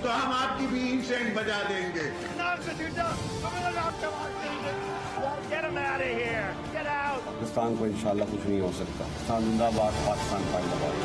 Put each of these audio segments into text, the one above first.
तो हम आपकी भी इंसेंट बजा देंगे। पाकिस्तान को इंशाल्लाह कुछ नहीं हो सकता। पाकिस्तान जिंदाबाद, पाकिस्तान जिंदाबाद।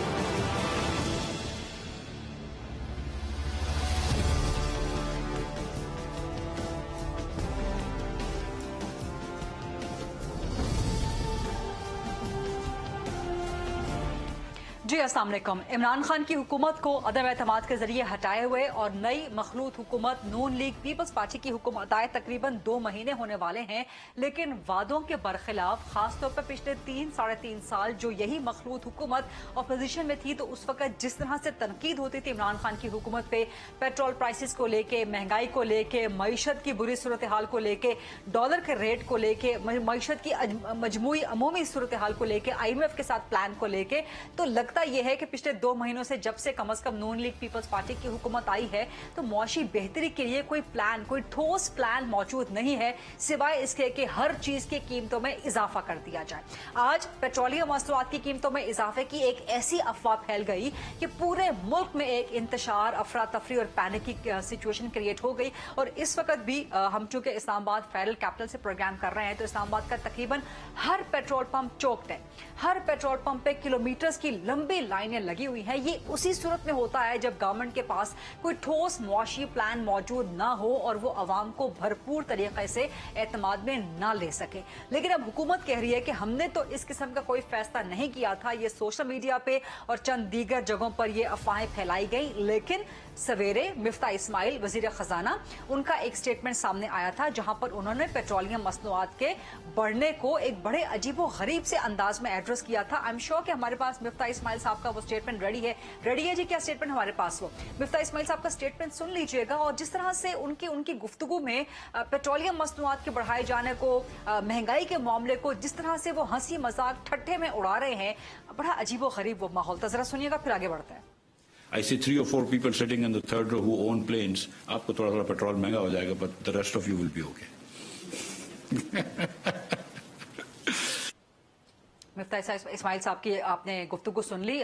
जी अस्सलाम वालेकुम। इमरान खान की हुकूमत को अदम एतमाद के जरिए हटाए हुए और नई मखलूत हुकूमत नून लीग पीपल्स पार्टी की हुकूमत आए तकरीबन 2 महीने होने वाले हैं, लेकिन वादों के बरखिलाफ खासतौर पर पिछले 3-3.5 साल जो यही मखलूत हुकूमत अपोजिशन में थी, तो उस वक्त जिस तरह से तनकीद होती थी इमरान खान की हुकूमत पे, पेट्रोल प्राइसेस को लेके, महंगाई को लेके, मईशत की बुरी सूरत हाल को लेके, डॉलर के रेट को लेके, मईशत की मजमूई अमूमी सूरत हाल को लेके, IMF के साथ प्लान को लेके, तो लगता यह है कि पिछले 2 महीनों से जब से कम नून लीग पीपल्स पार्टी की हुकूमत आई है, तो मुआशी बेहतरी के लिए कोई प्लान, कोई ठोस प्लान मौजूद नहीं है, सिवाय इसके कि हर चीज की कीमतों में इजाफा कर दिया जाए। आज पेट्रोलियम मसनूआत की कीमतों में इजाफे की एक ऐसी अफवाह फैल गई कि पूरे मुल्क में एक इंतशार, अफरा तफरी और पैनिक की सिचुएशन क्रिएट हो गई। और इस वक्त भी हम चूंकि इस्लामाबाद फेडरल कैपिटल से प्रोग्राम कर रहे हैं, तो इस्लामाबाद का तकरीबन हर पेट्रोल पंप चौक्ड है। हर पेट्रोल पंप पे किलोमीटर्स की लंबी लाइनें लगी हुई हैं। ये उसी सूरत में होता है जब गवर्नमेंट के पास कोई ठोस मुआशी प्लान मौजूद ना हो और वो अवाम को भरपूर तरीके से एतमाद में ना ले सके। लेकिन अब हुकूमत कह रही है कि हमने तो इस किस्म का कोई फैसला नहीं किया था। ये सोशल मीडिया पे और चंद दीगर जगहों पर ये अफवाहें फैलाई गई, लेकिन सवेरे मिफ्ता इस्माइल वजीर खजाना, उनका एक स्टेटमेंट सामने आया था जहां पर उन्होंने पेट्रोलियम मसनूआत के बढ़ने को एक बड़े अजीबो गरीब से अंदाज में एड्रेस किया था। आई एम श्योर कि हमारे पास मिफ्ता इस्माइल साहब का वो स्टेटमेंट रेडी है जी। क्या स्टेटमेंट हमारे पास? वो मिफ्ता इस्माइल साहब का स्टेटमेंट सुन लीजिएगा। और जिस तरह से उनकी गुफ्तगू में पेट्रोलियम मसनूआत के बढ़ाए जाने को, महंगाई के मामले को जिस तरह से वो हंसी मजाक ठट्ठे में उड़ा रहे हैं, बड़ा अजीबो गरीब वो माहौल था। जरा सुनिएगा, फिर आगे बढ़ते हैं। I see 3 or 4 people sitting in the third row who own planes. आपको थोड़ा पेट्रोल महंगा हो जाएगा, but the rest of you will be okay. Miftah Ismail साहब की आपने गुफ्तगू सुन ली,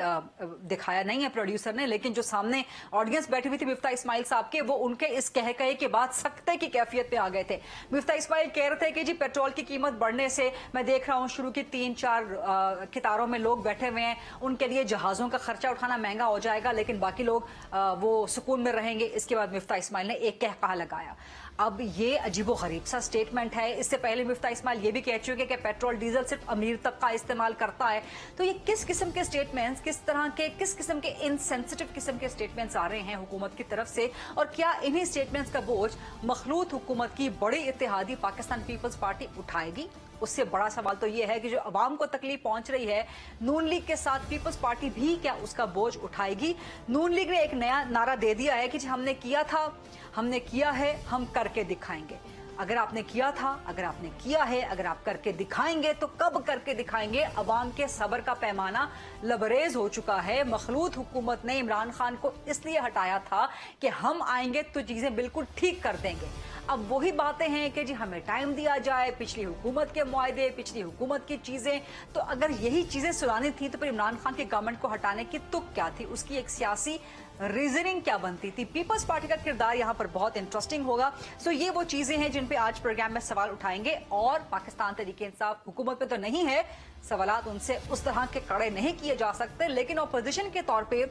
दिखाया नहीं है प्रोड्यूसर ने, लेकिन जो सामने ऑडियंस बैठी हुई थी मिफ्ता इस्माइल साहब के, वो उनके इस कह के बाद सख्ते की कैफियत पे आ गए थे। मिफ्ता इस्माइल कह रहे थे कि जी पेट्रोल की कीमत बढ़ने से मैं देख रहा हूँ शुरू की 3-4 कितारों में लोग बैठे हुए हैं, उनके लिए जहाज़ों का खर्चा उठाना महंगा हो जाएगा, लेकिन बाकी लोग वो सुकून में रहेंगे। इसके बाद मिफ्ता इस्माइल ने एक कहा लगाया। अब ये अजीबो गरीब सा स्टेटमेंट है। इससे पहले मिफ्ता इस्माइल ये भी कह चुके कि पेट्रोल डीजल सिर्फ अमीर तबका इस्तेमाल करता है। तो ये किस किस्म के स्टेटमेंट्स, किस किस्म के इनसेंसिटिव किस्म के स्टेटमेंट्स आ रहे हैं हुकूमत की तरफ से, और क्या इन्हीं स्टेटमेंट्स का बोझ मखलूत हुकूमत की बड़ी इत्तेहादी पाकिस्तान पीपल्स पार्टी उठाएगी? उससे बड़ा सवाल तो ये है कि जो अवाम को तकलीफ पहुंच रही है, नून लीग के साथ पीपल्स पार्टी भी क्या उसका बोझ उठाएगी? नून लीग ने एक नया नारा दे दिया है कि हमने किया था, हमने किया है, हम करके दिखाएंगे। अगर आपने किया था, अगर आपने किया है, अगर आप करके दिखाएंगे, तो कब करके दिखाएंगे? अवाम के सब्र का पैमाना लबरेज हो चुका है। मखलूत हुकूमत ने इमरान खान को इसलिए हटाया था कि हम आएंगे तो चीजें बिल्कुल ठीक कर देंगे। अब वही बातें हैं कि जी हमें टाइम दिया जाए, पिछली हुकूमत के मुआहदे, पिछली हुकूमत की चीजें। तो अगर यही चीजें सुनानी थी तो फिर इमरान खान की गवर्नमेंट को हटाने की तुक क्या थी? उसकी एक सियासी रीजनिंग क्या बनती थी? पीपल्स पार्टी का किरदार यहाँ पर बहुत इंटरेस्टिंग होगा। सो ये वो चीजें हैं जिन पे आज प्रोग्राम में सवाल उठाएंगे। और पाकिस्तान तहरीक इंसाफ हुकूमत पे तो नहीं है, सवालात उनसे उस तरह के कड़े नहीं किए जा सकते, लेकिन अपोजिशन के तौर पे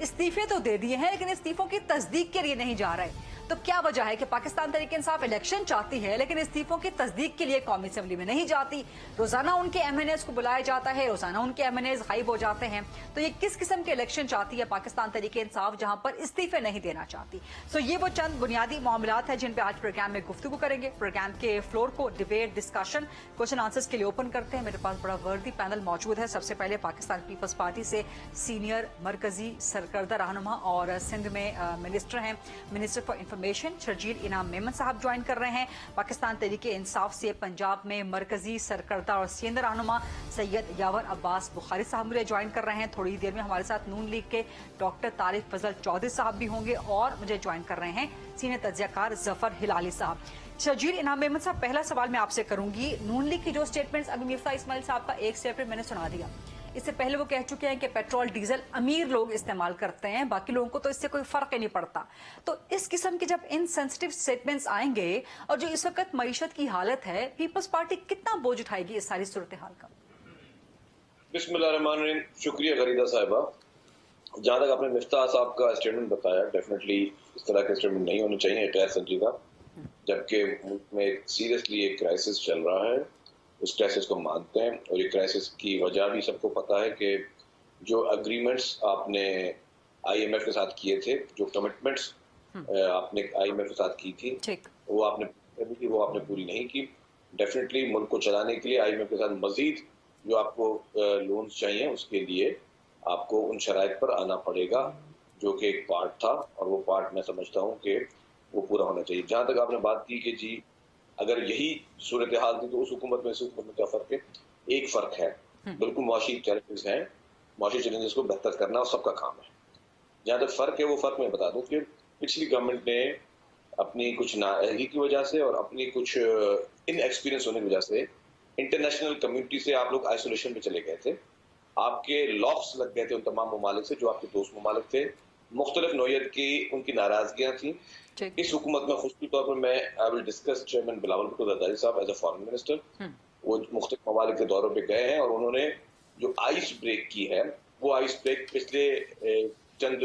इस्तीफे तो दे दिए हैं, लेकिन इस्तीफों की तस्दीक के लिए नहीं जा रहे। तो क्या वजह है कि पाकिस्तान तहरीक इंसाफ इलेक्शन चाहती है, लेकिन इस्तीफों की तस्दीक के लिए कौमी असेंबली में नहीं जाती? रोजाना उनके MNAs को बुलाया जाता है, रोजाना उनके MNAs गायब हो जाते हैं। तो ये किस किस्म के इलेक्शन चाहती है पाकिस्तान तहरीक इंसाफ, जहां पर इस्तीफे नहीं देना चाहती? सो ये वो चंद बुनियादी मामलात हैं जिन पे आज प्रोग्राम में गुफ्तगू करेंगे। प्रोग्राम के फ्लोर को डिबेट, डिस्कशन, क्वेश्चन आंसर्स के लिए ओपन करते हैं। मेरे पास बड़ा वर्दी पैनल मौजूद है। सबसे पहले पाकिस्तान पीपल्स पार्टी से सीनियर मरकजी सरकर्दा रहनुमा और सिंध में मिनिस्टर हैं, मिनिस्टर फॉर इंफॉर्मेशन शर्जील इनाम मेमन साहब ज्वाइन कर रहे हैं। पाकिस्तान तहरीक इंसाफ से पंजाब में मरकजी सरकर्दा और सीनियर रहनुमा सैयद यावर अब्बास बुखारी साहब मुझे ज्वाइन कर रहे हैं। थोड़ी देर में हमारे साथ नून लीग के डॉक्टर तारिक फजल चौधरी साहब भी होंगे और मुझे ज्वाइन कर रहे हैं सीनियर तज्जियाकार जफर हिलाली साहब। शर्जील इनाम मेमन साहब, पहला सवाल मैं आपसे करूंगी। नून लीग की जो स्टेटमेंट्स, अभी मिफ्ता इस्माइल साहब का एक स्टेटमेंट मैंने सुना दिया, इससे पहले वो कह चुके हैं कि पेट्रोल डीजल अमीर लोग इस्तेमाल करते हैं, बाकी लोगों को तो इससे कोई फर्क ही नहीं पड़ता। तो इस किस्म के जब इनसेंसिटिव स्टेटमेंट्स आएंगे और जो इस वक्त मईशत की हालत है, पीपल्स पार्टी कितना बोझ उठाएगी इस सारी सूरत हाल का? बिस्मिल्लाहिर्रहमानिर्रहीम। शुक्रिया गरीदा साहिबा। जहाँ तक आपने मिफ्ताह साहब का स्टेटमेंट बताया, डेफिनेटली इस तरह के स्टेटमेंट नहीं होने चाहिए गैर संजीदा, जबकि मुल्क में सीरियसली एक क्राइसिस चल रहा है। उस क्राइसिस को मानते हैं और ये क्राइसिस की वजह भी सबको पता है कि जो एग्रीमेंट्स आपने IMF के साथ किए थे, जो कमिटमेंट्स आपने IMF के साथ की थी, वो आपने पूरी नहीं की। डेफिनेटली मुल्क को चलाने के लिए IMF के साथ मजीद जो आपको लोन्स चाहिए, उसके लिए आपको उन शराइत पर आना पड़ेगा, जो कि एक पार्ट था, और वो पार्ट मैं समझता हूँ कि वो पूरा होना चाहिए। जहाँ तक आपने बात की कि जी अगर यही सूरत हाल थी तो उस हुकूमत में इस हुकूमत में क्या फ़र्क है? एक फ़र्क है, बिल्कुल मुआशी चैलेंजेस हैं, मुआशी चैलेंजेस को बेहतर करना और सबका काम है। जहाँ तक फ़र्क है वो फ़र्क मैं बता दूँ कि पिछली गवर्नमेंट ने अपनी कुछ नाअहली की वजह से और अपनी कुछ इनएक्सपीरियंस होने की वजह से इंटरनेशनल कम्युनिटी से आप लोग आइसोलेशन में चले गए थे। आपके लॉक्स लग गए थे उन तमाम ममालिक से जो आपके दोस्त ममालिक थे। मुख्तलिफ नौयत की उनकी नाराजगियां थी। इस हुकूमत में खुसूसी तौर पर मैं I will discuss chairman Bilawal Bhutto Zardari साहब एज ए फॉरेन मिनिस्टर, वो मुख्तलिफ ममालिक के दौरों पे गए हैं और उन्होंने जो आइस ब्रेक की है, वो आइस ब्रेक पिछले चंद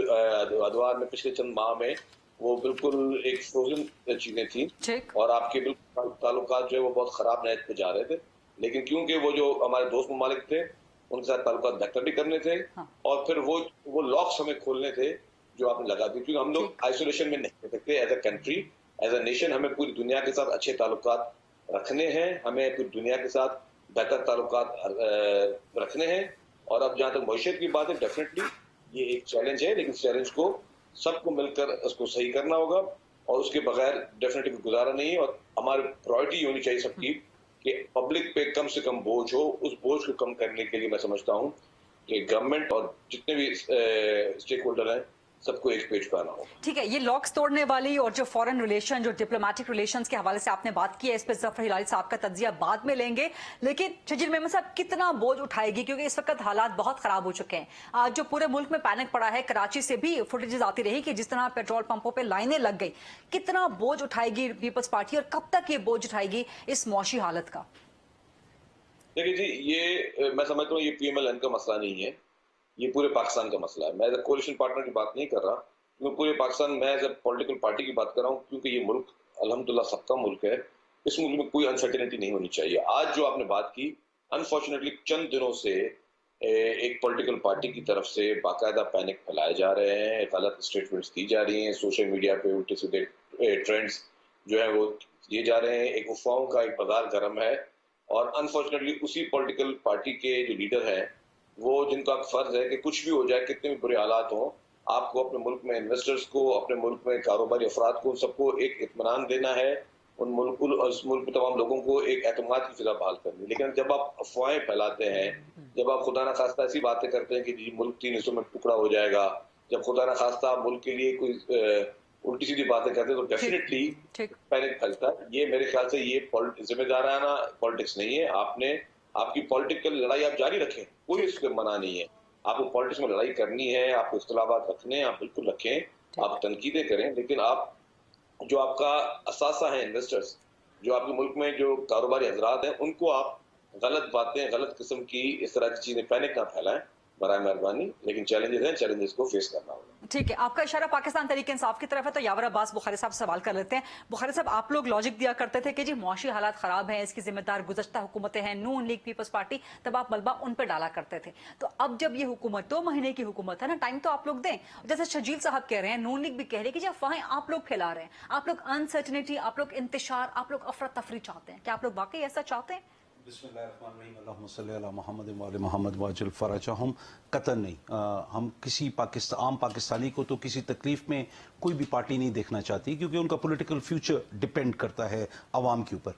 अदवार में, पिछले चंद माह में वो बिल्कुल एक फ्रोजन चीजें थी और आपके बिल्कुल ताल्लुकात जो है वो बहुत खराब नहज पे जा रहे थे। लेकिन क्योंकि वो जो हमारे दोस्त ममालिक थे उनके साथ ताल्लुकात बेहतर भी करने थे और फिर वो लॉक्स हमें खोलने थे जो आपने लगा दी, क्योंकि हम लोग आइसोलेशन में नहीं रह सकते। As a country, as a nation, हमें पूरी दुनिया के साथ अच्छे ताल्लुकात रखने हैं, हमें पूरी दुनिया के साथ बेहतर ताल्लुकात रखने हैं। और अब जहाँ तक मईशत की बात है, डेफिनेटली ये एक चैलेंज है, लेकिन चैलेंज को सबको मिलकर उसको सही करना होगा और उसके बगैर डेफिनेटली गुजारा नहीं है। और हमारी प्रायोरिटी होनी चाहिए सबकी कि पब्लिक पे कम से कम बोझ हो। उस बोझ को कम करने के लिए मैं समझता हूँ कि गवर्नमेंट और जितने भी स्टेक होल्डर हैं सबको एक पेज पर आना होगा। ठीक है, ये लॉक्स तोड़ने वाली और जो फॉरेन रिलेशन, जो डिप्लोमेटिक रिलेशंस के हवाले से आपने बात की है, इस पर जफर हिलाली साहब का तज्जिया बाद में लेंगे। लेकिन शजील मेमन साहब कितना बोझ उठाएगी, क्योंकि इस वक्त हालात बहुत खराब हो चुके हैं। आज जो पूरे मुल्क में पैनिक पड़ा है, कराची से भी फुटेजेस आती रही कि जिस तरह पेट्रोल पंपों पर लाइनें लग गई। कितना बोझ उठाएगी पीपल्स पार्टी और कब तक ये बोझ उठाएगी इस मौशी हालत का? देखिए जी, ये मैं समझता हूँ ये PMLN का मसला नहीं है, ये पूरे पाकिस्तान का मसला है। मैं एज ए कोलिशन पार्टनर की बात नहीं कर रहा, क्योंकि पूरे पाकिस्तान, मैं एज ए पॉलिटिकल पार्टी की बात कर रहा हूँ, क्योंकि ये मुल्क अल्हम्दुलिल्लाह सबका मुल्क है। इस मुल्क में कोई अनसर्टेनिटी नहीं होनी चाहिए। आज जो आपने बात की, अनफॉर्चुनेटली चंद दिनों से एक पॉलिटिकल पार्टी की तरफ से बाकायदा पैनिक फैलाए जा रहे हैं, गलत स्टेटमेंट्स दी जा रही हैं, सोशल मीडिया पे उल्टे सीधे ट्रेंड्स जो है वो दिए जा रहे हैं। एक अफवाहों का एक बाजार गर्म है और अनफॉर्चुनेटली उसी पॉलिटिकल पार्टी के जो लीडर हैं, वो जिनका फर्ज है कि कुछ भी हो जाए, कितने भी बुरे हालात हों, आपको अपने मुल्क में इन्वेस्टर्स को, अपने मुल्क में कारोबारी अफराद को, सबको एक इत्मीनान देना है, उस मुल्क में तमाम लोगों को एक एतमाद की फिजा बहाल करनी। लेकिन जब आप अफवाहें फैलाते हैं, जब आप खुदा न खास्ता ऐसी बातें करते हैं कि जी मुल्क 3 हिस्सों में टुकड़ा हो जाएगा, जब खुदा न खास्ता मुल्क के लिए कोई उल्टी सीधी बातें करते हैं, तो डेफिनेटली पैनिक फैलता है। ये मेरे ख्याल से ये जिम्मेदाराना पॉलिटिक्स नहीं है। आपकी पॉलिटिकल लड़ाई आप जारी रखें, कोई इसको मना नहीं है। आपको पॉलिटिक्स में लड़ाई करनी है, आपको इख्तिलाफात रखने हैं, आप बिल्कुल रखें, आप तनकीदें करें, लेकिन आप जो आपका असासा है, इन्वेस्टर्स, जो आपके मुल्क में जो कारोबारी हजरात हैं, उनको आप गलत बातें, गलत किस्म की इस तरह की चीजें पैनिक ना फैलाएं, बराए मेहरबानी। लेकिन चैलेंजेस हैं, चैलेंजेस को फेस करना होगा। ठीक है, आपका इशारा पाकिस्तान तहरीक इंसाफ की तरफ है, तो यावर अब्बास बुखारी साहब सवाल कर लेते हैं। बुखारी साहब, आप लोग लॉजिक दिया करते थे कि जी मुआशी हालात खराब हैं, इसकी जिम्मेदार गुज़श्ता हुकूमतें हैं, नून लीग, पीपल्स पार्टी, तब आप मलबा उन पर डाला करते थे। तो अब जब ये हुकूमत 2 महीने की हुकूमत है ना, टाइम तो आप लोग दें। जैसे शजील साहब कह रहे हैं, नून लीग भी कह रही है कि जब अफवाहें आप लोग फैला रहे हैं, आप लोग अनसर्टनिटी, आप लोग इंतशार, आप लोग अफरा तफरी चाहते हैं, क्या आप लोग वाकई ऐसा चाहते हैं? मोहम्मद वाजिल फराजा, हम कतई नहीं, हम किसी आम पाकिस्तानी को तो किसी तकलीफ में कोई भी पार्टी नहीं देखना चाहती, क्योंकि उनका पॉलिटिकल फ्यूचर डिपेंड करता है आवाम के ऊपर।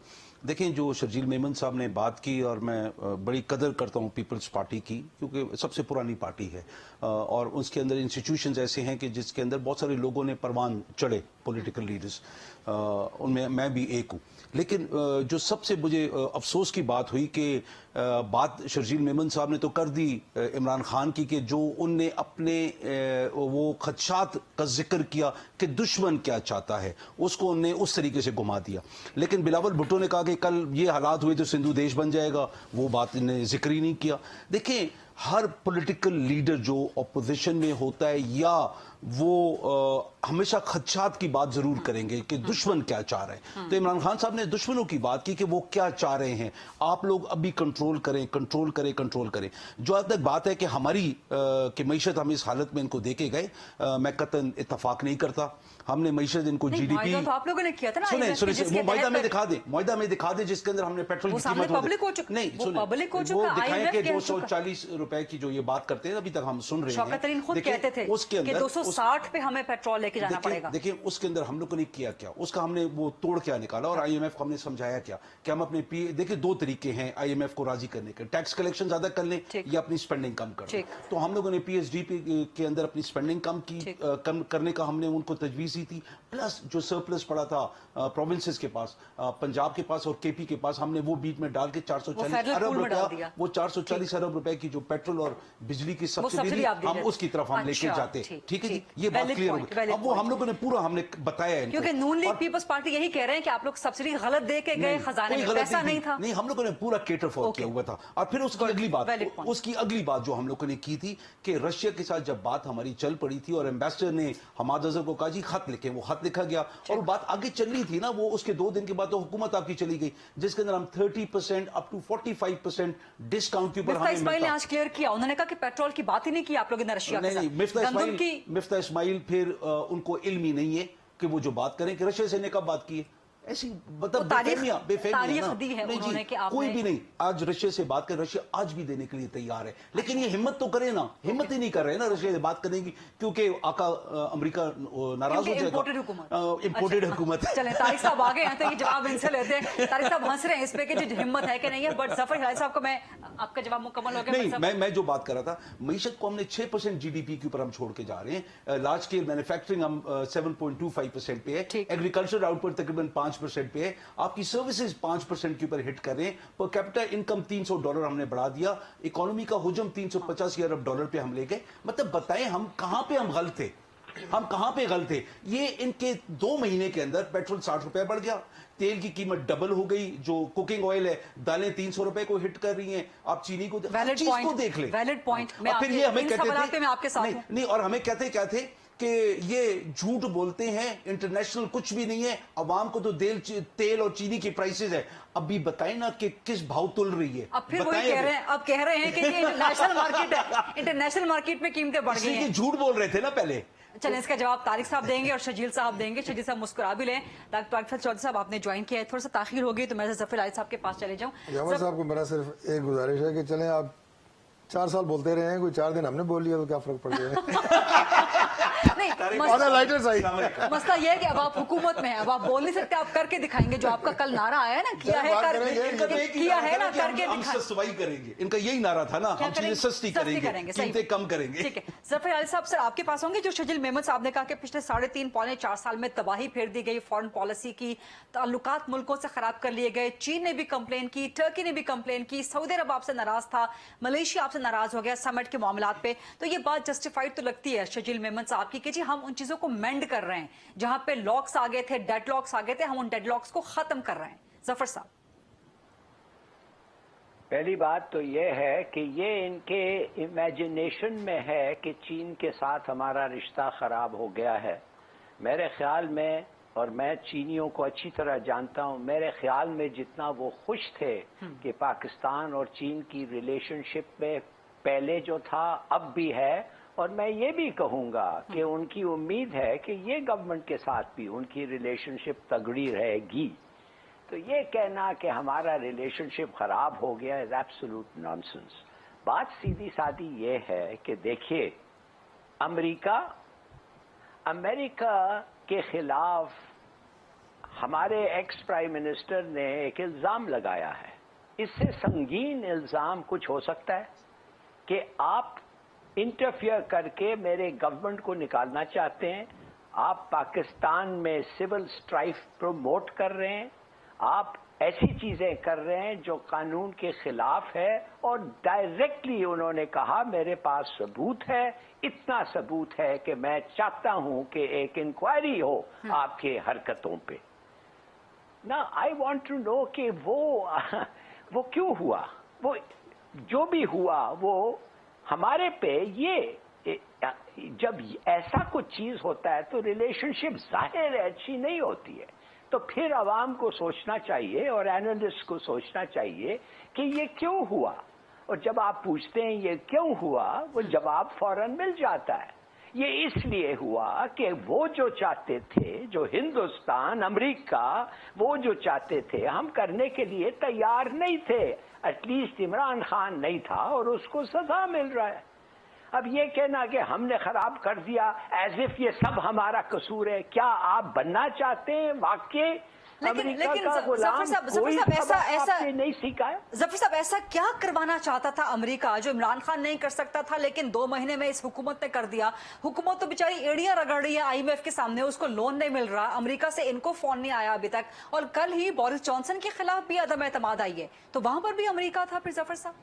देखें, जो शर्जील मेमन साहब ने बात की, और मैं बड़ी कदर करता हूँ पीपल्स पार्टी की, क्योंकि सबसे पुरानी पार्टी है और उसके अंदर इंस्टीट्यूशंस ऐसे हैं कि जिसके अंदर बहुत सारे लोगों ने परवान चढ़े पॉलिटिकल लीडर्स, उनमें मैं भी एक हूँ। लेकिन जो सबसे मुझे अफसोस की बात हुई कि बात शर्जील मेमन साहब ने तो कर दी इमरान खान की कि जो उनने अपने वो खदशात का जिक्र किया कि दुश्मन क्या चाहता है, उसको उनने उस तरीके से घुमा दिया। लेकिन बिलावल भुट्टो ने कहा कि कल ये हालात हुए तो सिंधु देश बन जाएगा, वो बात इन्हें जिक्र ही नहीं किया। देखिए, हर पॉलिटिकल लीडर जो अपोजिशन में होता है या वो हमेशा खदशात की बात जरूर करेंगे कि दुश्मन क्या चाह रहे हैं। तो इमरान खान साहब ने दुश्मनों की बात की कि वो क्या चाह रहे हैं, आप लोग अभी कंट्रोल करें, कंट्रोल करें, कंट्रोल करें। जो आज तक बात है कि हमारी कि मईशत हम इस हालत में इनको देके गए, मैं कतन इत्तफाक नहीं करता। हमने मईशत इनको जीडीपी तो आप लोगों ने किया था ना, सुने वो मुआहदा में दिखा दे, मुआहदा में दिखा दे जिसके अंदर हमने पेट्रोल की कीमत पब्लिक हो चुका, नहीं वो पब्लिक हो चुका, वो दिखाएं कि IMF 240 रुपए की जो ये बात करते हैं अभी तक हम सुन रहे हैं। शौकत तरीन खुद कहते थे उसके अंदर कि 260 पे हमें पेट्रोल लेके जाना पड़ेगा। देखिए उसके अंदर हम लोगों ने किया क्या, उसका हमने वो तोड़ क्या निकाला और IMF को हमने समझाया क्या कि हम अपने देखिए दो तरीके हैं IMF को राजी करने के, टैक्स कलेक्शन ज्यादा कर लें या अपनी स्पेंडिंग कम कर लें। तो हम लोगों ने PSDP के अंदर अपनी स्पेंडिंग कम की, कम करने का हमने उनको तजवीज दी थी। प्लस जो सरप्लस पड़ा था प्रोविंसेस के पास, पंजाब के पास और KP के पास, हमने वो बीच में डाल के 440 अरब रुपया, वो 440 अरब रुपए की जो पेट्रोल और बिजली की सब्सिडी हम उसकी तरफ हम लेके जाते। ठीक है जी, ये बात क्लियर हो गई। अब वो हम लोगों ने पूरा हमने बताया है, क्योंकि नून लीग पीपल्स पार्टी यही कह रहे हैं कि आप लोग सब्सिडी गलत दे के गए, खजाने में पैसा नहीं था। नहीं, हम लोगों ने पूरा केटर फॉर किया हुआ था। और फिर उसकी अगली बात जो हम लोगों ने की थी कि रशिया के साथ जब बात हमारी चल पड़ी थी और एम्बेसडर ने हमाद अजहर को कहा जी खत लिखे, वो खत लिखा गया और बात आगे चल रही थी ना, वो उसके 2 दिन के बाद तो हुकूमत आपकी चली गई जिसके अंदर हम 30% अप टू 45% डिस्काउंट के ऊपर हमें इस्माइल ने आज क्लियर किया, उन्होंने कहा कि पेट्रोल की बात ही नहीं की आप लोगों ने रशिया के साथ। नहीं, मिफ्ता इस्माइल फिर उनको इल्म ही नहीं है कि वो जो बात करें कि रशिया से ने कब बात की है, ऐसी मतलब तारीख दी है उन्होंने कि कोई भी नहीं। आज रशिया से बात कर, रशिया आज भी देने के लिए तैयार है, लेकिन ये हिम्मत तो करे ना, हिम्मत ही नहीं कर रहे ना रशिया से बात करने की, क्योंकि आका अमेरिका नाराज हो जाएगा। इंपोर्टेड हुकूमत। चलें, तारिक साहब आ गए हैं तो ये जवाब इनसे लेते हैं। तारिक साहब हंस रहे हैं इस पे कि जो हिम्मत है कि नहीं है, बट जफर हिलाल साहब को मैं आपका जवाब मुकम्मल हो गया। नहीं, मैं जो बात कर रहा था, मईशत को हमने 6% GDP के ऊपर हम छोड़ के जा रहे हैं। लार्ज स्केल मैन्युफैक्चरिंग हम 7.25% पे है, एग्रीकल्चर आउटपुट तकरीबन 5% पे है, आपकी सर्विसेज 5% के ऊपर हिट कर रहे हैं। पर कैपिटा इनकम $300 हमने बढ़ा दिया, इकोनॉमी का हुजम 385 अरब डॉलर पे हम ले गए। मतलब बताएं हम कहां पे हम गलत थे, हम कहां पे गलत थे। ये इनके 2 महीने के अंदर पेट्रोल 60 रुपए बढ़ गया, तेल की कीमत डबल हो गई, जो कुकिंग ऑयल है दालें 300 रुपए को हिट कर रही हैं, आप चीनी को देख ले। Valid point. फिर ये हमें कहते थे आपके साथ नहीं, और हमें कहते क्या थे कि ये झूठ बोलते हैं, इंटरनेशनल कुछ भी नहीं है, अवाम को तो तेल और चीनी की प्राइसेस है। अभी बताएं ना कि किस भाव तुल रही है। अब फिर वही कह रहे हैं, अब कह रहे हैं कि ये इंटरनेशनल मार्केट है, इंटरनेशनल मार्केट में कीमतें बढ़ गई हैं। झूठ बोल रहे थे ना पहले। चलें, इसका जवाब तारिक साहब देंगे और शजील साहब देंगे। शजील साहब मुस्कुरा भी लें। डॉक्टर चौधरी साहब आपने ज्वाइन किया है, थोड़ा सा ताखीर हो गई तो मैं जफर हिलाल साहब के पास चले जाऊं। जफर साहब को मेरा सिर्फ एक गुजारिश है कि चलें, आप 4 साल बोलते रहे हैं, कोई 4 दिन हमने बोल लिया तो क्या फर्क पड़ गया। मसला ये है कि अब आप हुकूमत में हैं, अब आप बोल नहीं सकते, आप करके दिखाएंगे। जो आपका कल नारा आया ना, किया है ना करके सस्वाई करेंगे, इनका यही नारा था ना, हम चीजें सस्ती करेंगे, कीमतें कम करेंगे। ठीक है, जफर हिलाल साहब सर आपके पास होंगे। जो शजील मेमन साहब ने कहा कि पिछले 3.5 पौने 4 साल में तबाही फेर दी गई, फॉरेन पॉलिसी की, ताल्लुकात मुल्कों से खराब कर लिए गए, चीन ने भी कंप्लेन की, टर्की ने भी कंप्लेन की, सऊदी अरब आपसे नाराज था, मलेशिया आपसे नाराज हो गया समिट के मामलात पे। तो ये बात जस्टिफाइड तो लगती है शजील मेमन साहब की कि जी हम उन चीजों को मेंड कर रहे हैं, जहां पे लॉक्स आ गए थे, डेडलॉक्स आ गए थे, हम उन डेडलॉक्स को खत्म कर रहे हैं। जफर साहब, पहली बात तो ये है कि ये इनके इमेजिनेशन में है कि चीन के साथ हमारा रिश्ता खराब हो गया है। मेरे ख्याल में, और मैं चीनियों को अच्छी तरह जानता हूं, मेरे ख्याल में जितना वो खुश थे कि पाकिस्तान और चीन की रिलेशनशिप में पहले जो था अब भी है, और मैं ये भी कहूंगा कि उनकी उम्मीद है कि ये गवर्नमेंट के साथ भी उनकी रिलेशनशिप तगड़ी रहेगी। तो ये कहना कि हमारा रिलेशनशिप खराब हो गया इज एब्सोल्यूट नॉनसेंस। बात सीधी सादी ये है कि देखिए, अमेरिका के खिलाफ हमारे एक्स प्राइम मिनिस्टर ने एक इल्जाम लगाया है। इससे संगीन इल्जाम कुछ हो सकता है कि आप इंटरफियर करके मेरे गवर्नमेंट को निकालना चाहते हैं, आप पाकिस्तान में सिविल स्ट्राइफ प्रमोट कर रहे हैं, आप ऐसी चीजें कर रहे हैं जो कानून के खिलाफ है, और डायरेक्टली उन्होंने कहा मेरे पास सबूत है, इतना सबूत है कि मैं चाहता हूं कि एक इंक्वायरी हो आपके हरकतों पे। ना आई वांट टू नो कि वो क्यों हुआ, वो जो भी हुआ वो हमारे पे, ये जब ऐसा कुछ चीज होता है तो रिलेशनशिप जाहिर है अच्छी नहीं होती है। तो फिर अवाम को सोचना चाहिए और एनालिस्ट को सोचना चाहिए कि ये क्यों हुआ, और जब आप पूछते हैं ये क्यों हुआ, वो जवाब फौरन मिल जाता है। ये इसलिए हुआ कि वो जो चाहते थे, जो हिंदुस्तान अमेरिका वो जो चाहते थे, हम करने के लिए तैयार नहीं थे। एटलीस्ट इमरान खान नहीं था और उसको सजा मिल रहा है। अब ये कहना कि हमने खराब कर दिया, एज इफ ये सब हमारा कसूर है। क्या आप बनना चाहते हैं वाकई अमेरिका का गुलाम? कोई आपने नहीं सीखा है। जफर साहब, ऐसा क्या करवाना चाहता था अमेरिका जो इमरान खान नहीं कर सकता था, लेकिन 2 महीने में इस हुकूमत ने कर दिया? हुकूमत तो बेचारी एड़ियां रगड़ रही है IMF के सामने, उसको लोन नहीं मिल रहा, अमेरिका से इनको फोन नहीं आया अभी तक, और कल ही बोरिस जॉनसन के खिलाफ भी अदम एतमाद आई है, तो वहां पर भी अमेरिका था। फिर जफर साहब,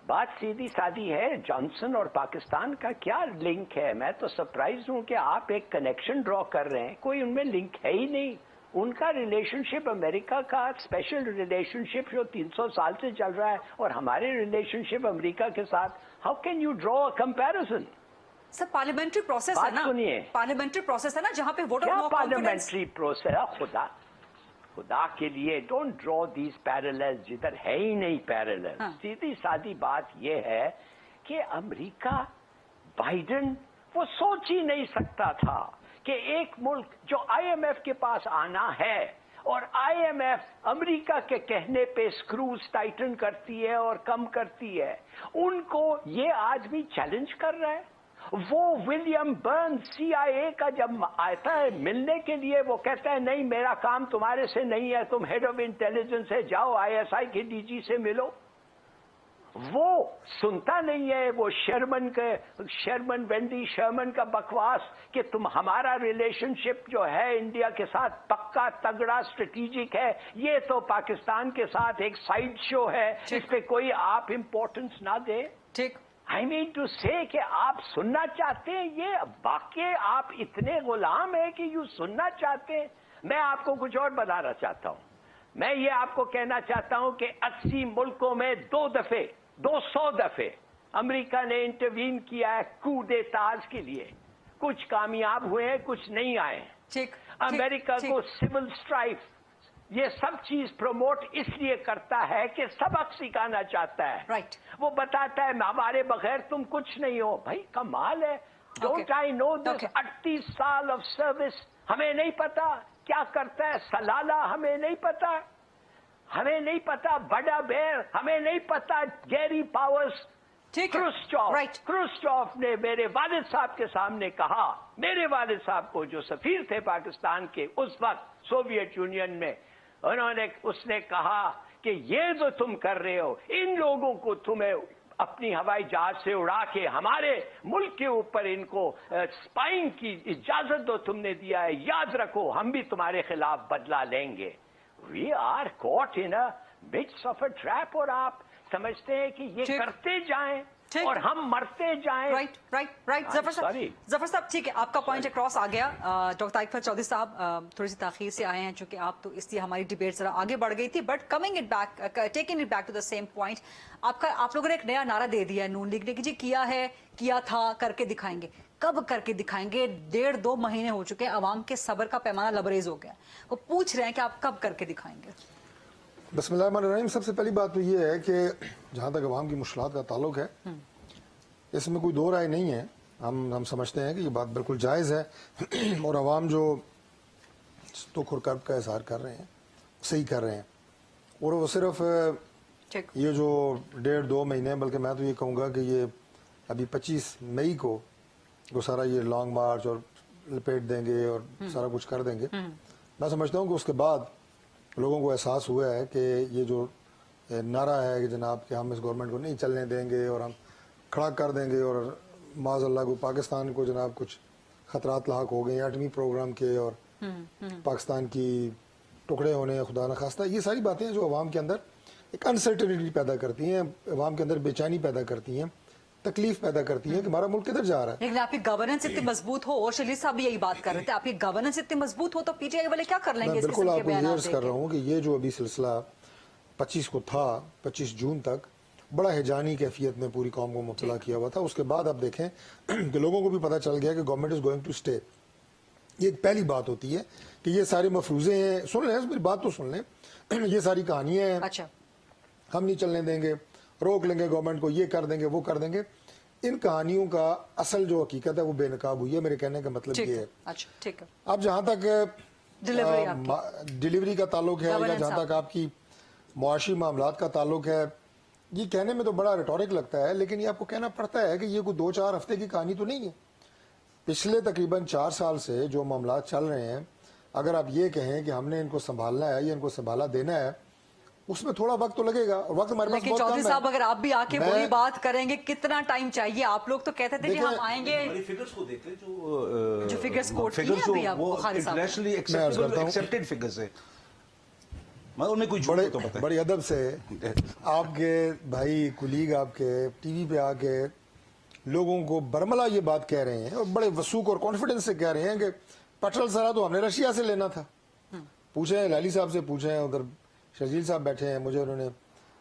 बात सीधी सादी है, जॉनसन और पाकिस्तान का क्या लिंक है? मैं तो सरप्राइज हूं कि आप एक कनेक्शन ड्रॉ कर रहे हैं, कोई उनमें लिंक है ही नहीं। उनका रिलेशनशिप अमेरिका का स्पेशल रिलेशनशिप जो 300 साल से चल रहा है, और हमारे रिलेशनशिप अमेरिका के साथ, how can you draw a comparison? Sir parliamentary process है ना, सुनिए, पार्लियामेंट्री प्रोसेस है ना, जहां पे vote of no confidence. Parliamentary process, खुदा के लिए डोंट ड्रॉ दीज पैरेलल्स, जिधर है ही नहीं पैरेलल। सीधी सादी बात यह है कि अमेरिका, बाइडेन वो सोच ही नहीं सकता था कि एक मुल्क जो IMF के पास आना है, और IMF अमेरिका के कहने पे स्क्रूज टाइटन करती है और कम करती है, उनको ये आदमी चैलेंज कर रहा है। वो विलियम बर्न्स CIA का जब आता है मिलने के लिए, वो कहता है नहीं मेरा काम तुम्हारे से नहीं है, तुम हेड ऑफ इंटेलिजेंस है, जाओ ISI के DG से मिलो। वो सुनता नहीं है, वो वेंडी शर्मन का बकवास कि तुम, हमारा रिलेशनशिप जो है इंडिया के साथ पक्का तगड़ा स्ट्रेटेजिक है, ये तो पाकिस्तान के साथ एक साइड शो है, इस पे कोई आप इंपॉर्टेंस ना दे। ठीक, आई मीन टू से कि आप सुनना चाहते हैं, ये वाकई आप इतने गुलाम हैं कि यू सुनना चाहते हैं। मैं आपको कुछ और बताना चाहता हूं। मैं ये आपको कहना चाहता हूं कि 80 मुल्कों में 200 दफे अमेरिका ने इंटरवीन किया है कू दे ताज के लिए। कुछ कामयाब हुए हैं, कुछ नहीं आए। ठीक, अमेरिका को सिविल स्ट्राइफ, ये सब चीज प्रमोट इसलिए करता है कि सबक सिखाना चाहता है। राइट, वो बताता है हमारे बगैर तुम कुछ नहीं हो। भाई कमाल है। Don't I know this? 38 साल ऑफ सर्विस, हमें नहीं पता क्या करता है सलाला, हमें नहीं पता, हमें नहीं पता बड़ा बेर, हमें नहीं पता गैरी पावर्स। क्रुश्चॉफ ने मेरे वालिद साहब के सामने कहा, मेरे वालिद साहब को जो सफीर थे पाकिस्तान के उस वक्त सोवियत यूनियन में, उसने कहा कि ये जो तुम कर रहे हो, इन लोगों को तुम्हें अपनी हवाई जहाज से उड़ा के हमारे मुल्क के ऊपर इनको स्पाइंग की इजाजत दो, तुमने दिया है, याद रखो हम भी तुम्हारे खिलाफ बदला लेंगे। We are caught in a midst of a trap, और आप समझते हैं कि ये करते जाएं और हम मरते जाएं। राइट। जफर साहब ठीक है, आपका पॉइंट अक्रॉस आ गया। डॉक्टर तारिक फैज चौधरी साहब थोड़ी सी ताखीर से आए हैं, चूंकि आप तो इसलिए हमारी डिबेट जरा आगे बढ़ गई थी, but taking it back to the same point, आप लोगों ने एक नया नारा दे दिया है नून लीग ने कि जी किया था, करके दिखाएंगे। कब करके दिखाएंगे? 1.5-2 महीने हो चुके हैं, अवाम के सब्र का पैमाना लबरेज हो गया। वो पूछ रहे हैं कि आप कब करके दिखाएंगे? बिस्मिल्लाहिर्रहमानिर्रहीम। सबसे पहली बात तो ये है कि जहाँ तक अवाम की मुश्किलात का ताल्लुक है, इसमें कोई दो राय नहीं है। हम समझते हैं कि ये बात बिल्कुल जायज़ है, और अवाम जो दुख और कर्ब का इजहार कर रहे हैं सही कर रहे हैं। और वो सिर्फ ये जो 1.5-2 महीने, बल्कि मैं तो ये कहूँगा कि ये अभी 25 मई को वो सारा ये लॉन्ग मार्च और लपेट देंगे और सारा कुछ कर देंगे। मैं समझता हूँ कि उसके बाद लोगों को एहसास हुआ है कि ये जो नारा है कि जनाब कि हम इस गवर्नमेंट को नहीं चलने देंगे और हम खड़ा कर देंगे और माज़अल्लाह को पाकिस्तान को जनाब कुछ खतरात लाक हो गए एटमी प्रोग्राम के और पाकिस्तान की टुकड़े होने खुदा न खास्ता, ये सारी बातें हैं जो अवाम के अंदर एक अनसर्टेनिटी पैदा करती हैं, अवाम के अंदर बेचैनी पैदा करती हैं, तकलीफ पैदा करती हैं कि हमारा मुल्क किधर जा रहा है। लेकिन आपकी गवर्नेंस इतनी मजबूत हो, और शलील साहब भी यही बात कर रहे थे, आपकी गवर्नेंस इतनी मजबूत हो तो पीटीआई वाले क्या कर लेंगे? मैं इस बिल्कुल किस्म के आपको बयानात क्लियर कर देके? रहा हूँ कि ये जो अभी सिलसिला 25 को था, 25 जून तक बड़ा हिजानी कैफियत में पूरी कौम को मुब्तला किया हुआ था। उसके बाद आप देखें कि लोगों को भी पता चल गया कि government is going to stay. ये एक पहली बात होती है कि ये सारे मफरूजे हैं, सुन लें मेरी बात तो सुन लें, ये सारी कहानियां हैं, अच्छा, हम नहीं चलने देंगे, रोक लेंगे गवर्नमेंट को, ये कर देंगे वो कर देंगे। इन कहानियों का असल जो हकीकत है वो बेनकाब हुई है। मेरे कहने का मतलब ठीक ये है, है, अच्छा ठीक है। अब जहां तक डिलीवरी डिलीवरी का ताल्लुक है या Governance जहां तक आपकी मुआशी मामलात का ताल्लुक है, ये कहने में तो बड़ा रिटोरिक लगता है, लेकिन ये आपको कहना पड़ता है कि ये कोई 2-4 हफ्ते की कहानी तो नहीं है। पिछले तकरीबन 4 साल से जो मामलात चल रहे हैं, अगर आप ये कहें कि हमने इनको संभालना है या इनको संभाला देना है, उसमें थोड़ा वक्त तो लगेगा, और वक्त हमारे पास लेकिन बहुत चौधरी कम साहब है। अगर आप भी आके वही बात करेंगे, कितना टाइम चाहिए? आप लोग तो कहते थे कि देखिए, हम आएंगे। फिगर्स को देखें जो figures quote किए फिगर्स हैं अभी आप वो बुखारी साहब ने। इंटरनेशनली मैं अर्ज करता हूं। एक्सेप्टेड फिगर्स है, मतलब उन्हें कोई झूठ बड़े तो पता है। बड़ी अदब से आपके भाई कुलीग आपके टीवी पे आके लोगों को बरमला ये बात कह रहे हैं, और बड़े वसूख और कॉन्फिडेंस से कह रहे हैं कि पेट्रोल सारा तो हमने रशिया से लेना था। पूछे लाली साहब से, पूछे उधर शर्जील साहब बैठे हैं, मुझे उन्होंने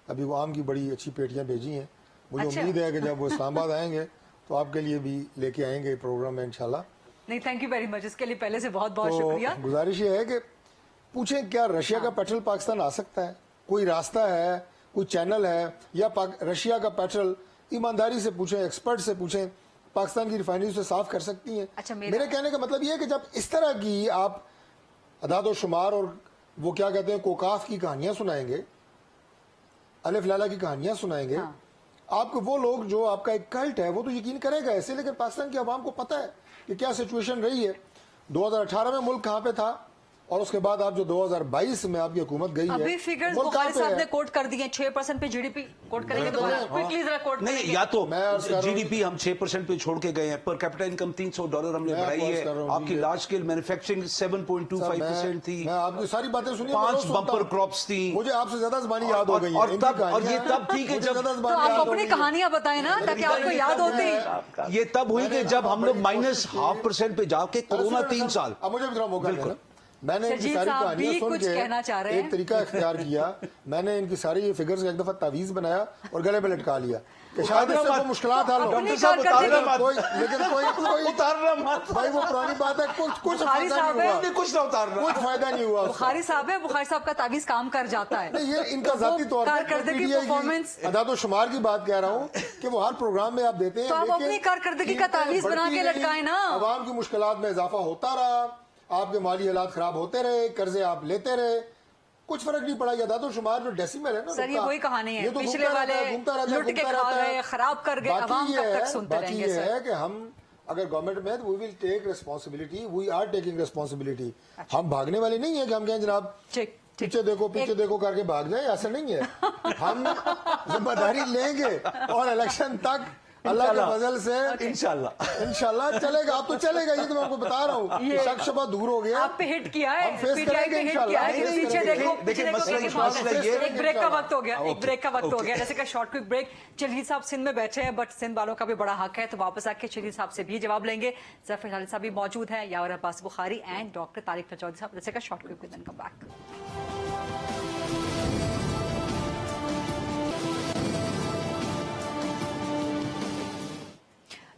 अभी वो आम की बड़ी अच्छी पेटियां भेजी हैं। मुझे अच्छा। उम्मीद है कि जब वो इस्लामाबाद आएंगे तो आपके लिए भी लेके आएंगे प्रोग्राम में इंशाल्लाह। नहीं, थैंक यू वेरी मच, इसके लिए पहले से बहुत बहुत शुक्रिया। तो गुजारिश ये है कि पूछें क्या रशिया का पेट्रोल पाकिस्तान आ सकता है? कोई रास्ता है, कोई चैनल है, या रशिया का पेट्रोल ईमानदारी से पूछें, एक्सपर्ट से पूछें, पाकिस्तान की रिफाइनरी से साफ कर सकती हैं? अच्छा, मेरे कहने का मतलब ये है कि जब इस तरह की आप अदाद शुमार और वो क्या कहते हैं कोकाफ की कहानियां सुनाएंगे, अलिफ लाला की कहानियां सुनाएंगे, आपको वो लोग जो आपका एक कल्ट है वो तो यकीन करेगा ऐसे। लेकिन पाकिस्तान की आवाम को पता है कि क्या सिचुएशन रही है। 2018 में मुल्क कहाँ पे था, और उसके बाद आप जो 2022 में आपकी हुकूमत गई है, अभी फिगर्स मुल्क बुखारी कहाँ पे साहब है? ने कोट कर दिए, 6% पे जीडीपी कोट करेंगे दोबारा, क्विकली जरा कोट नहीं, करेंगे। या तो मैं अर्ज कर रहा हूं- जीडीपी हम 6% पे छोड़ के गए हैं, पर कैपिटा इनकम $300 हमने मैं बढ़ाई आपको अर्ज है, कर रहा हूं, आपकी जी। लार्ज स्केल मैन्युफैक्चरिंग 7.25% थी, मैं आपकी सारी बातें सुनिए, 5 मैं रोज सुनता बम्पर हूं। क्रॉप्स थी, मुझे आपसे ज्यादा ज़बानी याद हो गई है। और इनकी तब, और ये कहानियां- तब थी कि मुझे जब ज्यादा तो ज़बानी आप याद हो अपनी गई है। कहानियां बताएं ना, ताकि आपको याद होती। ये तब हुई कि जब हम लोग -0.5% पे जाके कोरोना 3 साल। अब मुझे भी थोड़ा मौका देना। मैंने इनकी शर्जील सारी साहब कहानियां भी सुन कुछ के कहना चाह रहे हैं। एक तरीका इख्तियार किया। मैंने इनकी सारी ये फिगर्स एक दफा तावीज बनाया और गले में लटका लिया कि शायद इससे वो मुश्किलात हल हो। अपनी कारकर्दगी- लेकिन कोई उतारना मत भाई वो पुरानी बात है, कुछ बुखारी फायदा साहब नहीं है। हुआ, कुछ ना उतारना। कुछ फायदा नहीं हुआ उसका। बुखारी साहब है, बुखारी साहब का तावीज काम कर जाता है। नहीं, ये इनका तो वो जाती तौर पर कारकर्दगी, PTI की परफॉर्मेंस, अदाद शुमार की बात कह रहा हूँ कि वो हर प्रोग्राम में आप देते हैं। तो आप लेकिन अपनी कारकर्दगी का कीमतें तावीज बना बढ़ती के रहीं, लटकाएं ना। अवाम की मुश्किलात में इजाफा होता रहा, आपके माली हालात खराब होते रहे, कर्जे आप लेते रहे, कुछ फर्क नहीं पड़ा। अदाद शुमार जो डेसिमल है ना, सर, ये वही कहानी है, ये तो पिछले घूमता वाले रहता है, घूमता रहता है, लुट के घूमता खा रहता है। गए, खराब कर गए, बाकी अवाम ये कब तक है- सुनते बाकी रहेंगे ये सर? है कि हम अगर गवर्नमेंट में, we will take responsibility, we are taking responsibility. हम भागने वाले नहीं है कि हम कहें जनाब ठीक, ठीक। पीछे देखो करके भाग जाए, ऐसा नहीं है। हम जिम्मेदारी लेंगे और इलेक्शन तक अल्लाह के फजल से इंशाल्लाह चलेगा। अब तो चलेगा, ये तो मैं आपको बता रहा हूँ। शक शबा दूर हो गया। आप पे हिट किया है, हम फेस पीटीआई करेंगे पे हिट इंशाल्लाह। किया है कि नहीं, पीछे देखिए, देखो, देखिए, पीछे देखो, मसला एक ये है- एक ब्रेक का वक्त हो गया, एक ओके, ब्रेक का वक्त हो ओके। गया, जैसे कि शॉर्ट क्विक ब्रेक। शर्जील साहब सिंध में बैठे हैं, बट सिंध वालों का भी बड़ा हक है, तो वापस आके शर्जील साहब से भी जवाब लेंगे। जफर हिलाली साहब भी मौजूद है, यावर अब्बास बुखारी एंड डॉक्टर तारिक चौधरी साहब। जैसे का short quick with come back.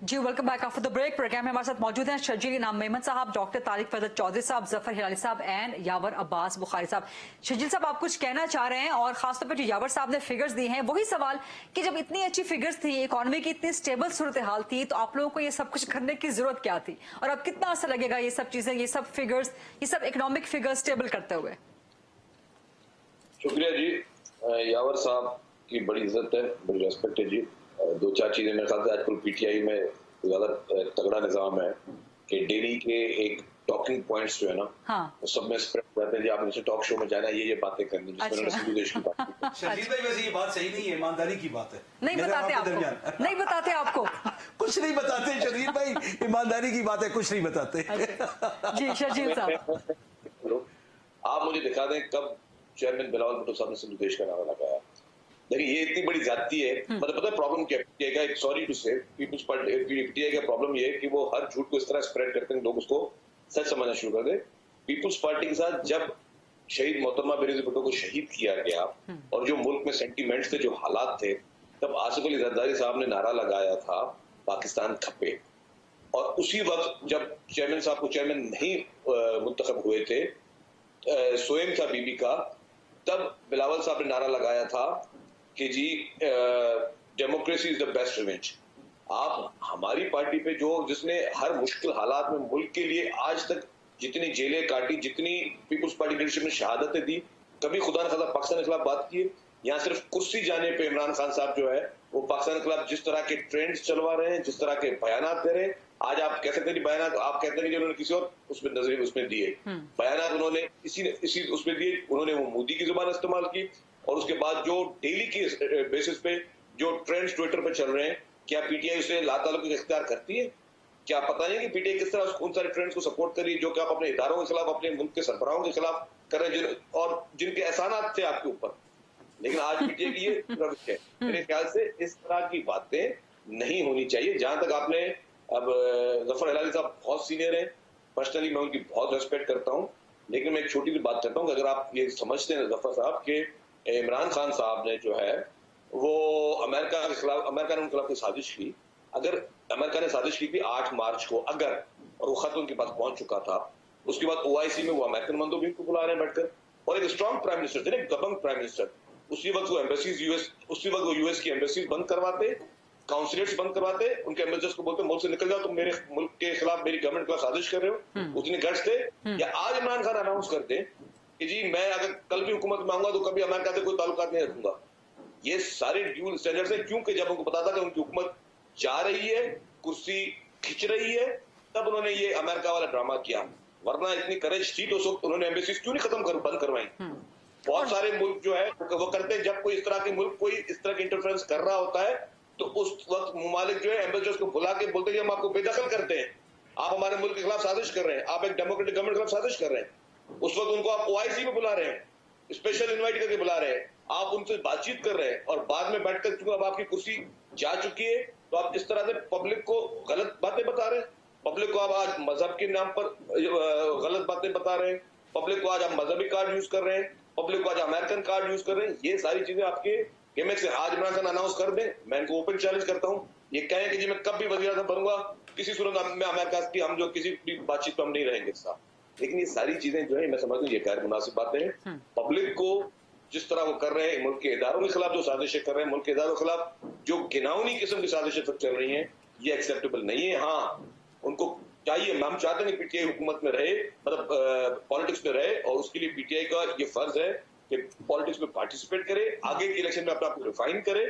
जी welcome back after the break. Programme में हमारे साथ मौजूद हैं शर्जील इनाम मेमन साहब, डॉक्टर तारिक फजल चौधरी साहब, जफर हिलाली साहब एंड यावर अब्बास बुखारी साहब। शर्जील साहब, आप कुछ कहना चाह रहे हैं, और खासतौर पर जो यावर साहब ने फिगर्स दी हैं, वही सवाल कि जब इतनी अच्छी फिगर्स थी, इकोनॉमी की इतनी स्टेबल सूरत हाल थी, तो आप लोगों को ये सब कुछ करने की जरूरत क्या थी, और अब कितना असर लगेगा ये सब चीजें, ये सब फिगर्स, ये सब इकोनॉमिक फिगर्स स्टेबल करते हुए? शुक्रिया जी। यावर साहब की बड़ी इज्जत है, बड़ी रेस्पेक्ट है जी। 2-4 चीजें मेरे ख्याल से आजकल पीटीआई में ज्यादा तगड़ा निजाम है कि डेली के एक टॉकिंग पॉइंट्स जो है ना, हाँ। वो सब में स्प्रेड करते हैं जी। आप जैसे टॉक शो में जाना, ये बातें करनी, जिसमें उन्होंने सिंधु देश की बात की। शर्जील भाई, वैसे ये बात सही नहीं है, ईमानदारी की बात है। नहीं बताते आपको, नहीं बताते आपको। कुछ कुछ नहीं बताते शर्जील भाई, ईमानदारी की बात है, कुछ नहीं बताते। जी शर्जील साहब, आप मुझे दिखा दें कब चेयरमैन बिलावल भुट्टो साहब ने सिंधु देश का नारा लगाया। देखिए ये इतनी बड़ी जाती है, मतलब पता है प्रॉब्लम क्या है? सॉरी टू से पीपल्स पार्टी पीटीआई का प्रॉब्लम ये है कि वो हर झूठ को इस तरह स्प्रेड करते हैं, लोग उसको सच समझना शुरू कर दे। पीपल्स पार्टी के साथ जब शहीद मोहतरमा बेनजीर भुट्टो को शहीद किया गया और जो मुल्क में सेंटीमेंट्स थे, जो हालात थे, तब आसिफ अली जरदारी साहब ने नारा लगाया था पाकिस्तान खपे। और उसी वक्त जब चेयरमैन साहब को चेयरमैन नहीं मुंतखब हुए थे, सोएम था बीबी का, तब बिलावल साहब ने नारा लगाया था कि जी democracy is the best revenge. आप हमारी पार्टी पे जिसने हर मुश्किल हालात में मुल्क के लिए आज तक जितनी जेलें काटी, जितनी पीपुल्स पार्टी लीडरशिप ने शहादतें दी, कभी खुदा न खासा पाकिस्तान के खिलाफ बात की है? यहाँ सिर्फ कुर्सी जाने पे इमरान खान साहब जो है वो पाकिस्तान के खिलाफ जिस तरह के ट्रेंड्स चलवा रहे हैं, जिस तरह के बयानात दे रहे हैं, आज आप कह सकते हैं बयानात आप कहते हैं कि उन्होंने किसी और उसमें नजरिए उसमें दिए बयानात, उन्होंने इसी उसमें दिए, उन्होंने वो मोदी की जुबान इस्तेमाल की। और उसके बाद जो डेली की बेसिस पे जो ट्रेंड्स ट्विटर पे चल रहे हैं, क्या पीटीआई उसे लाताल्लुक इख्तियार करती है? क्या पता नहीं कि पीटीआई किस तरह उन सारे ट्रेंड्स को सपोर्ट कर रही है जो कि आप अपने इदारों के खिलाफ, अपने मुल्क के सरबराहों के खिलाफ कर रहे हैं, और जिनके एहसानात थे आपके ऊपर। लेकिन आज पीटीआई की ये रविश है। मेरे ख्याल से इस तरह की बातें नहीं होनी चाहिए। जहां तक आपने अब जफर हिलाली साहब बहुत सीनियर हैं, पर्सनली मैं उनकी बहुत रेस्पेक्ट करता हूं, लेकिन मैं एक छोटी सी बात करता हूं कि अगर आप ये समझते हैं जफर साहब कि इमरान खान साहब ने जो है वो अमेरिका ने उनके खिलाफ कोई साजिश की, अगर अमेरिका ने साजिश की थी 8 मार्च को, अगर और वो खत उनके पास पहुंच चुका था, उसके बाद ओआईसी में वो अमेरिकन मंदोबीन को बुला रहे हैं बैठकर, और एक स्ट्रॉन्ग प्राइम मिनिस्टर थे, एक दबंग प्राइम मिनिस्टर। उसी वक्त वो यूएस की एम्बेसीज बंद करवाते, काउंसलेट्स बंद करवाते, उनके एम्बेसडर्स को बोलते मुल्क से निकल जाओ, तुम मेरे मुल्क के खिलाफ, मेरी गवर्नमेंट के खिलाफ साजिश कर रहे हो। उतने गट्स थे। या आज इमरान खान अनाउंस करते कि जी मैं अगर कल भी हुकूमत में आऊंगा तो कभी अमेरिका से कोई ताल्लुकात नहीं रखूंगा। ये सारे ड्यूल स्टैंडर्ड्स हैं, क्योंकि जब उनको पता था कि उनकी हुकूमत जा रही है, कुर्सी खिंच रही है, तब उन्होंने ये अमेरिका वाला ड्रामा किया। वरना इतनी करेज थी तो उस वक्त उन्होंने एम्बेसीज क्यों नहीं बंद करवाई? बहुत सारे मुल्क जो है वो करते हैं, जब कोई इस तरह के मुल्क कोई इस तरह की इंटरफेरेंस कर रहा होता है तो उस वक्त ममालिक जो है एम्बेसडर्स को बुला के बोलते हैं कि हम आपको बेदखल करते हैं, आप हमारे मुल्क के खिलाफ साजिश कर रहे हैं, आप एक डेमोक्रेटिक गवर्नमेंट के खिलाफ साजिश कर रहे हैं। उस वक्त उनको आप ओआईसी में बुला रहे हैं, स्पेशल इन्वाइट करके बुला रहे हैं, आप उनसे बातचीत कर रहे हैं, और बाद में बैठकर चूंकि अब आपकी कुर्सी जा चुकी है तो आप इस तरह से पब्लिक को गलत बातें बता रहे हैं, पब्लिक को आप आज मजहब के नाम पर गलत बातें बता रहे हैं, पब्लिक को आज आप मजहबी कार्ड यूज कर रहे हैं, पब्लिक को आज अमेरिकन कार्ड यूज कर रहे हैं। ये सारी चीजें आपके गेमिक से आज इमरान खान अनाउंस कर दें, मैं इनको ओपन चैलेंज करता हूं, ये कहें कि जी मैं कब भी वज़ीर आज़म बनूंगा, किसी सूरत में अमेरिका की हम जो किसी भी बातचीत पर हम नहीं रहेंगे साहब। लेकिन ये सारी चीजें जो है मैं समझता हूँ ये गैर मुनासिब बातें हैं। पब्लिक को जिस तरह वो कर रहे हैं, मुल्क के इदारों के खिलाफ जो साजिशें कर रहे हैं, मुल्क के इदारों के खिलाफ जो घिनौनी किस्म की साजिशें सब चल रही हैं, ये एक्सेप्टेबल नहीं है। हाँ, उनको चाहिए, हम चाहते हैं कि पीटीआई हुकूमत में रहे, मतलब पॉलिटिक्स में रहे, और उसके लिए पीटीआई का ये फर्ज है कि पॉलिटिक्स में पार्टिसिपेट करे, आगे के इलेक्शन में अपने आप को रिफाइन करे।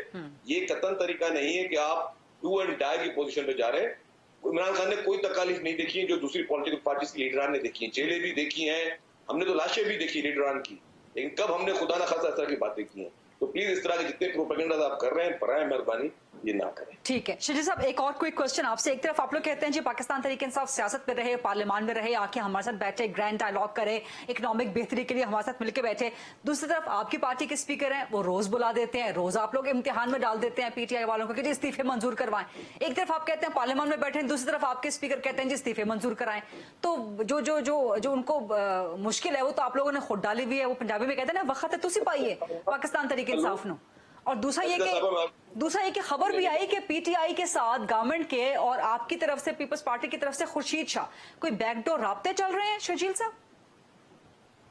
ये कतन तरीका नहीं है कि आप डू एंड डाई की पोजीशन पे जा रहे हैं। इमरान खान ने कोई तकालीफ नहीं देखी है जो दूसरी पॉलिटिकल पार्टीज की लीडरान ने देखी है, जेलें भी देखी हैं, हमने तो लाशें भी देखी लीडरान की, लेकिन कब हमने खुदा ना खासा इस तरह की बातें की हैं। तो प्लीज इस तरह के जितने प्रोपेगेंडा आप कर रहे हैं, बराए मेहरबानी ये ना करें। ठीक है शर्जील साहब, एक और क्विक क्वेश्चन आपसे। एक तरफ आप लोग कहते हैं जी पाकिस्तान तरीके इंसाफ सियासत में रहे, पार्लियामान में रहे, आके हमारे साथ बैठे, ग्रैंड डायलॉग करे, इकोनॉमिक बेहतरी के लिए हमारे साथ मिलकर बैठे। दूसरी तरफ आपकी पार्टी के स्पीकर हैं, वो रोज बुला देते हैं, रोज आप लोग इम्तिहान में डाल देते हैं पीटीआई वालों को कि जी इस्तीफे मंजूर करवाएं। एक तरफ आप कहते हैं पार्लियामान में बैठे, दूसरी तरफ आपके स्पीकर कहते हैं जी इस्तीफे मंजूर कराएं। तो जो जो जो जो उनको मुश्किल है वो तो आप लोगों ने खुद डाली हुई है। वो पंजाबी में कहते हैं ना वक्त है तुसी पाइए पाकिस्तान तरीके इंसाफ नो। और दूसरा ये कि खबर भी आई कि पीटीआई के साथ गवर्नमेंट के और आपकी तरफ से पीपल्स पार्टी की तरफ से खुर्शीद शाह कोई बैकडोर राब्ते चल रहे हैं शर्जील साहब?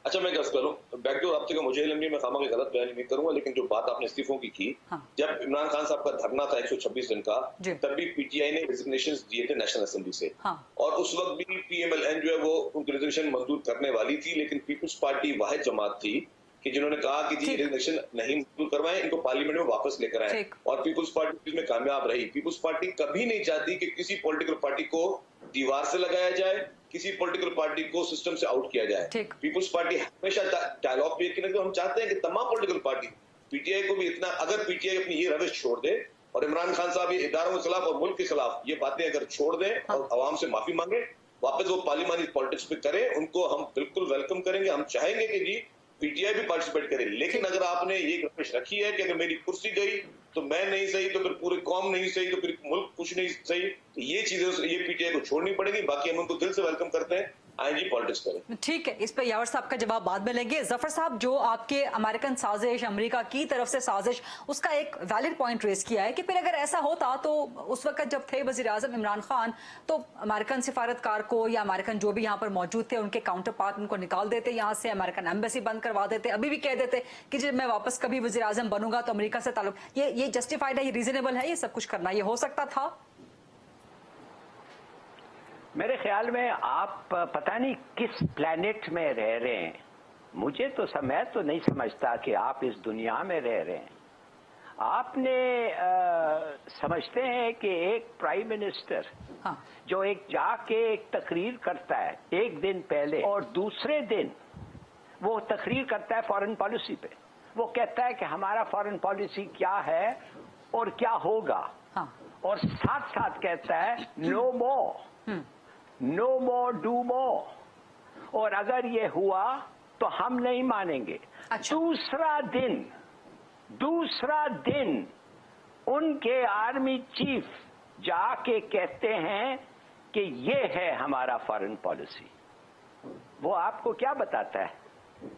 अच्छा, मैं क्या करूं, बैकडोर राब्ते का मुझे इल्म नहीं, मैं खामा के गलत बयान नहीं करूंगा, लेकिन जो बात आपने इस्तीफों की हाँ। जब इमरान खान साहब का धरना था 126 दिन का, तब भी पीटीआई ने रिजिग्नेशंस दिए थे नेशनल असेंबली से। हाँ। और उस वक्त भी पीएमएलएन जो है वो उनकी रिजिग्नेशन मंजूर करने वाली थी, लेकिन पीपल्स पार्टी वाहिद जमात थी कि जिन्होंने कहा कि जी रिजिग्नेशन नहीं मंजूर करवाएं, इनको पार्लियामेंट में वापस लेकर आए, और पीपल्स पार्टी इसमें कामयाब रही। पीपल्स पार्टी कभी नहीं चाहती कि किसी पॉलिटिकल पार्टी को दीवार से लगाया जाए, किसी पॉलिटिकल पार्टी को सिस्टम से आउट किया जाए। पीपल्स पार्टी हमेशा डायलॉग पे हम चाहते हैं कि तमाम पॉलिटिकल पार्टी, पीटीआई को भी इतना, अगर पीटीआई अपनी ये रविश छोड़ दे اور عمران خان صاحب یہ اداروں کے خلاف اور ملک کے خلاف یہ باتیں اگر چھوڑ دیں اور عوام سے معافی مانگیں, واپس وہ پارلیمانی پالیٹکس پہ کریں, ان کو ہم بالکل ویلکم کریں گے. ہم چاہیں گے کہ جی پی ٹی آئی بھی پارٹیسپیٹ کرے, لیکن اگر آپ نے یہ گردش رکھی ہے کہ اگر میری کرسی گئی تو میں نہیں صحیح, تو پھر پورے قوم نہیں صحیح, تو پھر ملک کچھ نہیں صحیح, تو یہ چیزیں یہ پی ٹی آئی کو چھوڑنی پڑے گی. باقی ہم ان کو دل سے ویلکم کرتے ہیں, آئیں جی پالیٹکس کریں. ٹھیک ہے, اس پہ یاور صاحب کا جواب بعد میں لیں گے. ظفر صاحب, جو آپ کے امریکن سازش, امریکہ کی طرف سے سازش, اس کا ایک ویلڈ پوائنٹ ریز کیا ہے کہ پھر اگر ایسا ہوتا تو اس وقت جب تھے وزیر اعظم عمران خان تو امریکن سفارتکار کو یا امریکن جو بھی یہاں پر موجود تھے ان کے کاؤنٹر پارٹ ان کو نکال دیتے یہاں سے, امریکن ایمبیسی بند کروا دیتے, ابھی بھی کہہ دیتے کہ جب میں واپس کبھی وزیر اعظم بنوں گا تو امریکہ سے تعلق. یہ جسٹیفائڈ ہے, یہ ریزنیبل ہے یہ سب کچھ کرنا, یہ ہو سکتا تھا؟ میرے خیال میں آپ پتہ نہیں کس پلانٹ میں رہ رہے ہیں. مجھے تو میں تو نہیں سمجھتا کہ آپ اس دنیا میں رہ رہے ہیں. آپ نے سمجھتے ہیں کہ ایک پرائم منسٹر جو ایک جا کے ایک تقریر کرتا ہے ایک دن پہلے اور دوسرے دن وہ تقریر کرتا ہے فارن پالیسی پہ, وہ کہتا ہے کہ ہمارا فارن پالیسی کیا ہے اور کیا ہوگا, اور ساتھ ساتھ کہتا ہے نو مور ڈو مور, اور اگر یہ ہوا تو ہم نہیں مانیں گے. دوسرا دن ان کے آرمی چیف جا کے کہتے ہیں کہ یہ ہے ہمارا فارن پالیسی. وہ آپ کو کیا بتاتا ہے؟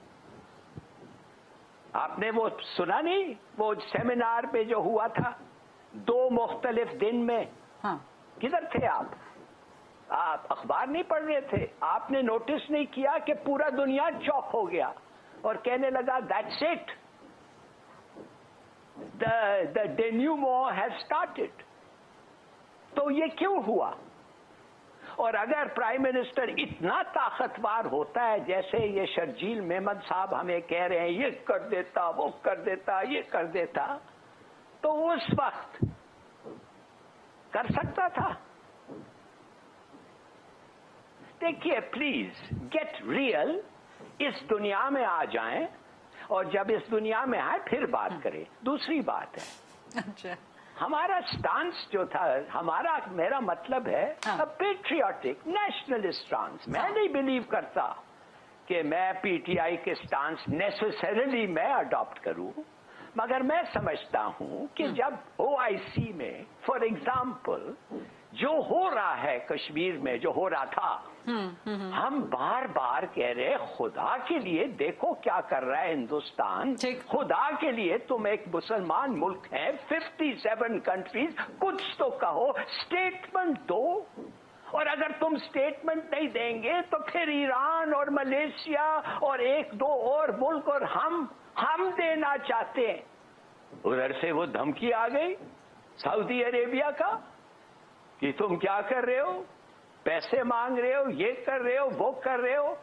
آپ نے وہ سنا نہیں, وہ سیمینار پہ جو ہوا تھا 2 مختلف دن میں, کدھر تھے آپ اخبار نہیں پڑھ رہے تھے؟ آپ نے نوٹس نہیں کیا کہ پورا دنیا چوک ہو گیا اور کہنے لگا that's it, the denouement has started. تو یہ کیوں ہوا؟ اور اگر پرائم منسٹر اتنا طاقتور ہوتا ہے جیسے یہ شرجیل میمن صاحب ہمیں کہہ رہے ہیں, یہ کر دیتا, وہ کر دیتا, یہ کر دیتا, تو اس وقت کر سکتا تھا. دیکھیے پلیز گیٹ ریئل, اس دنیا میں آ جائیں اور جب اس دنیا میں آئے پھر بات کریں. دوسری بات ہے ہمارا سٹانس جو تھا, میرا مطلب ہے پیٹریوٹک نیشنلسٹ سٹانس. میں نہیں بلیو کرتا کہ میں پی ٹی آئی کے سٹانس نیسیسریلی میں اڈاپٹ کروں, مگر میں سمجھتا ہوں کہ جب او آئی سی میں فار ایگزامپل جو ہو رہا ہے کشمیر میں, جو ہو رہا تھا, ہم بار بار کہہ رہے خدا کے لیے دیکھو کیا کر رہا ہے ہندوستان, خدا کے لیے تم ایک مسلمان ملک ہے, 57 کنٹریز, کچھ تو کہو, اسٹیٹمنٹ دو. اور اگر تم اسٹیٹمنٹ نہیں دیں گے تو پھر ایران اور ملیشیا اور 1-2 اور ملک اور ہم دینا چاہتے ہیں. ادھر سے وہ دھمکی آ گئی سعودی عربیہ کا کہ تم کیا کر رہے ہو, پیسے مانگ رہے ہو, یہ کر رہے ہو, وہ کر رہے ہو,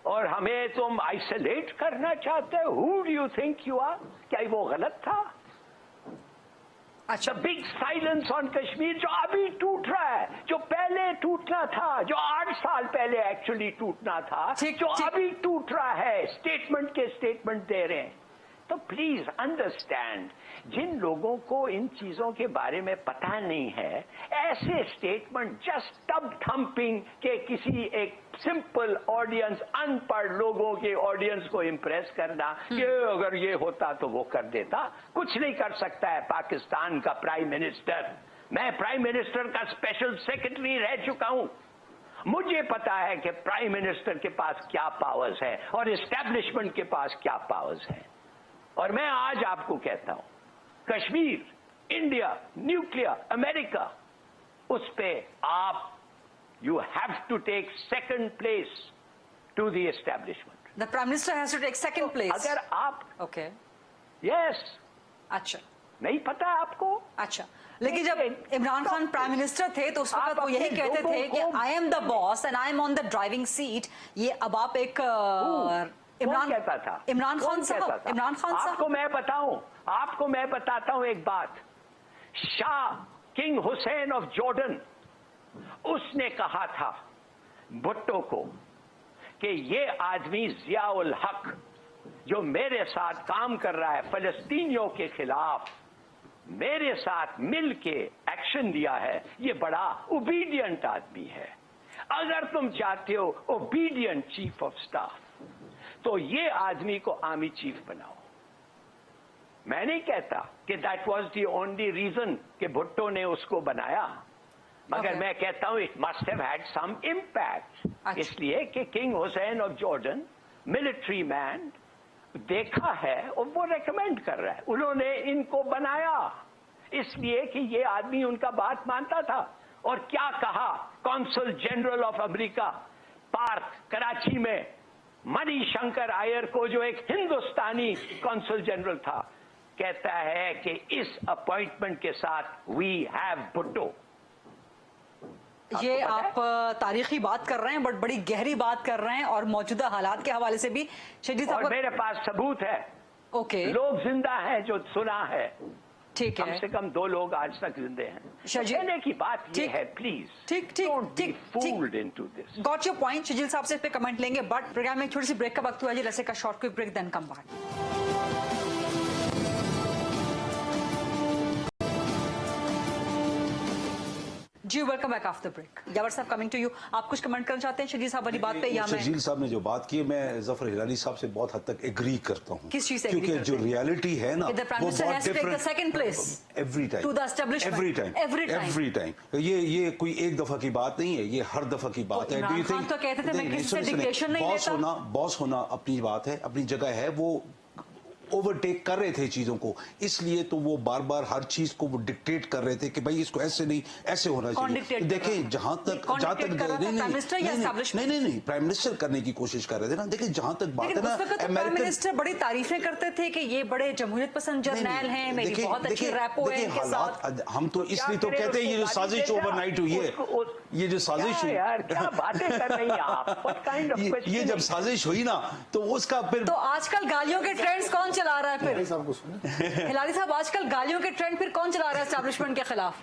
اور ہمیں تم آئسولیٹ کرنا چاہتے ہو. Who do you think you are? کیا وہ غلط تھا؟ اچھا, بگ سائلنس آن کشمیر جو ابھی ٹوٹ رہا ہے, جو پہلے ٹوٹنا تھا, جو 8 سال پہلے ایکچولی ٹوٹنا تھا, جو ابھی ٹوٹ رہا ہے, اسٹیٹمنٹ کے اسٹیٹمنٹ دے رہے ہیں. تو پلیز انڈرسٹینڈ, جن لوگوں کو ان چیزوں کے بارے میں پتہ نہیں ہے, ایسے اسٹیٹمنٹ جسٹ ٹب تھمپنگ کہ کسی ایک سمپل آڈینس, ان پڑھ لوگوں کے آڈینس کو امپریس کرنا کہ اگر یہ ہوتا تو وہ کر دیتا. کچھ نہیں کر سکتا ہے پاکستان کا پرائم منسٹر. میں پرائم منسٹر کا اسپیشل سیکرٹری رہ چکا ہوں, مجھے پتا ہے کہ پرائم منسٹر کے پاس کیا پاورز ہے اور اسٹیبلشمنٹ کے پاس کیا پاورز ہے. اور میں آج آپ کو کہتا ہوں, کشمیر, انڈیا, نیوکلیر, امریکہ, اس پہ آپ you have to take second place to the establishment. The Prime Minister has to take second place. اگر آپ اوکے یس اچھا نہیں پتا آپ کو. اچھا, لیکن جب عمران خان پرائم منسٹر تھے تو اس وقت وہ یہی کہتے تھے کہ I am the boss and I am on the driving seat. یہ اب آپ ایک عمران کہتا تھا, عمران خان صاحب, عمران خان صاحب. آپ کو میں بتاتا ہوں ایک بات. شاہ کنگ حسین آف جارڈن, اس نے کہا تھا بھٹو کو کہ یہ آدمی ضیاء الحق جو میرے ساتھ کام کر رہا ہے فلسطینیوں کے خلاف, मेरे साथ मिल के एक्शन लिया है, ये बड़ा ओबीडियंट आदमी है। अगर तुम चाहते हो ओबीडियंट चीफ ऑफ स्टाफ, तो ये आदमी को आर्मी चीफ बनाओ। मैं नहीं कहता कि that was the only reason कि भुट्टो ने उसको बनाया, मगर Okay. मैं कहता हूं it must have had some impact, अच्छा। इसलिए कि king Hussein of Jordan military man देखा है और वो रेकमेंड कर रहा है, उन्होंने इनको बनाया इसलिए कि ये आदमी उनका बात मानता था। और क्या कहा consul general of America park Karachi में मणिशंकर अय्यर को, जो एक हिंदुस्तानी कॉन्सल जनरल था, कहता है कि इस अपॉइंटमेंट के साथ वी हैव भुट्टो। ये आपको पता आप तारीखी बात कर रहे हैं, बट बड़ी गहरी बात कर रहे हैं और मौजूदा हालात के हवाले से भी शजीद और साहब। मेरे पास सबूत है, ओके, लोग जिंदा हैं जो सुना है, ठीक कम है। से कम 2 लोग आज तक जिंदे हैं। शजीद- कहने की बात ये ठीक- है, प्लीज ठीक ठीक डोंट बी ठीक fooled into this. Got your point. Shazeel साहब से इस पे कमेंट लेंगे, बट प्रोग्राम में छोटी सी ब्रेक का वक्त हुआ है जी। Let's take a short quick break, then come back. जी welcome back after break. Yawar साहब कमिंग टू यू, आप कुछ कमेंट करना चाहते हैं शजील साहब वाली बात पे? या मैं शजील साहब ने जो बात की है, मैं जफर हिलाली साहब से बहुत हद तक एग्री करता हूँ। किस चीज से क्योंकि agree जो करते हैं? रियलिटी है ना, The Prime वो Minister बहुत has to take the different second place every time to the establishment. Every time. ये कोई एक दफा की बात नहीं है, ये हर दफा की बात है। इमरान खान तो कहते थे, मैं किसी से dictation नहीं लेता। बॉस होना अपनी बात है, अपनी जगह है, वो ओवरटेक कर रहे थे चीजों को, इसलिए तो वो बार बार हर चीज को वो डिक्टेट कर रहे थे कि भाई इसको ऐसे नहीं, ऐसे होना कौन चाहिए। dictate कर देखें रहा था? जहां तक कौन dictate कर रहा था? Prime Minister या establishment? नहीं, प्राइम मिनिस्टर करने की कोशिश कर रहे थे ना। देखिए जहां तक बात लेकिन है उस वक्त ना, तो प्राइम मिनिस्टर बड़ी तारीफें करते थे कि ये बड़े जमहूरियत पसंद जर्नैल हैं, मेरी बहुत अच्छी रैपो है इनके साथ। हम तो इसलिए तो कहते हैं ये जो साजिश ओवरनाइट हुई है, ये जो साजिश हुई, यार क्या बातें कर रही हैं आप? What kind of ये questioning? जब साजिश हुई ना, तो उसका फिर तो आजकल गालियों के ट्रेंड्स कौन चला रहा है फिर? साहब को सुने। हिलारी साहब, आजकल गालियों के ट्रेंड फिर कौन चला रहा है एस्टैब्लिशमेंट के खिलाफ?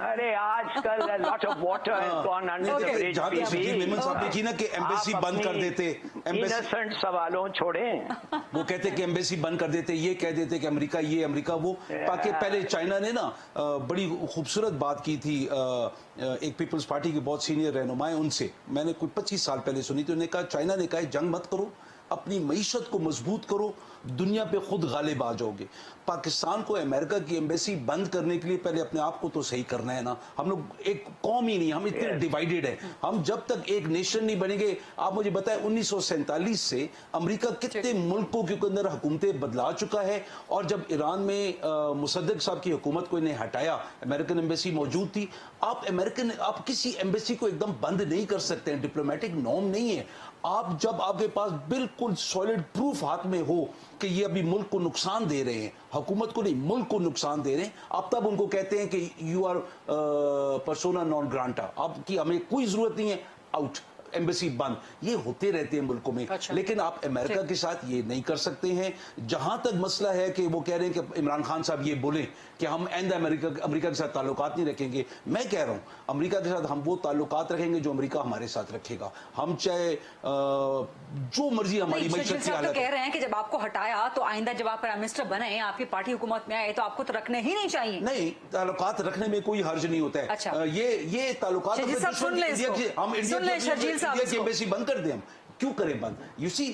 अरे आजकल lot of water has gone under the bridge. जहाँ तक शकील मेमन साहब ने की ना कि एम्बेसी बंद कर देते, इनोसेंट सवालों छोड़ें। वो कहते कि एम्बेसी बंद कर देते, ये कह देते कि अमेरिका ये अमेरिका वो। ताकि पहले चाइना ने ना बड़ी खूबसूरत बात की थी, एक पीपल्स पार्टी के बहुत सीनियर रहनुमाएं, उनसे मैंने कुछ 25 साल पहले सुनी थी। उन्होंने कहा चाइना ने कहा जंग मत करो, अपनी मईशत को मजबूत करो, दुनिया पे खुद गालिब आ जाओगे। पाकिस्तान को अमेरिका की एम्बेसी बंद करने के लिए पहले अपने आप को तो सही करना है ना। हम लोग एक कौम ही नहीं, हम इतने डिवाइडेड है। हम जब तक एक नेशन नहीं बनेंगे, आप मुझे बताएं 1947 से अमेरिका कितने मुल्कों के अंदर हुकूमतें बदला चुका है। और जब ईरान में मुसद्दक साहब की हुकूमत को इन्हें हटाया, अमेरिकन एम्बेसी मौजूद थी। आप किसी एम्बेसी को एकदम बंद नहीं कर सकते हैं, डिप्लोमेटिक नॉर्म नहीं है। आप जब आपके पास बिल्कुल सॉलिड प्रूफ हाथ में हो कि ये अभी मुल्क को नुकसान दे रहे हैं, हुकूमत को नहीं मुल्क को नुकसान दे रहे हैं, आप तब उनको कहते हैं कि you are persona non grata, आपकी हमें कोई जरूरत नहीं है, आउट, एम्बेसी बंद। ये होते रहते हैं मुल्कों में। अच्छा। लेकिन आप अमेरिका के साथ ये नहीं कर सकते हैं। जहां तक मसला है कि वो कह रहे हैं कि इमरान खान साहब ये बोले कि हम एंड अमेरिका के साथ ताल्लुकात नहीं रखेंगे, मैं कह रहा हूं अमेरिका के साथ हम वो ताल्लुकात रखेंगे जो अमेरिका हमारे साथ रखेगा। हम चाहे जो मर्जी हमारी नहीं, मईशत शकील की साहब तो हालत कह रहे हैं कि जब आपको हटाया तो आइंदा जब आप प्राइम मिनिस्टर बने, आपकी पार्टी हुकूमत में आए, तो आपको तो रखने ही नहीं चाहिए। नहीं, ताल्लुकात रखने में कोई हर्ज नहीं होता है। अच्छा। ये ताल्लुकात शजील साहब सुन लें इसको। हम सुन लें शजील साहब इंडिया की इसको। एम्बेसी बंद कर दें, हम क्यों करें बंद? यू सी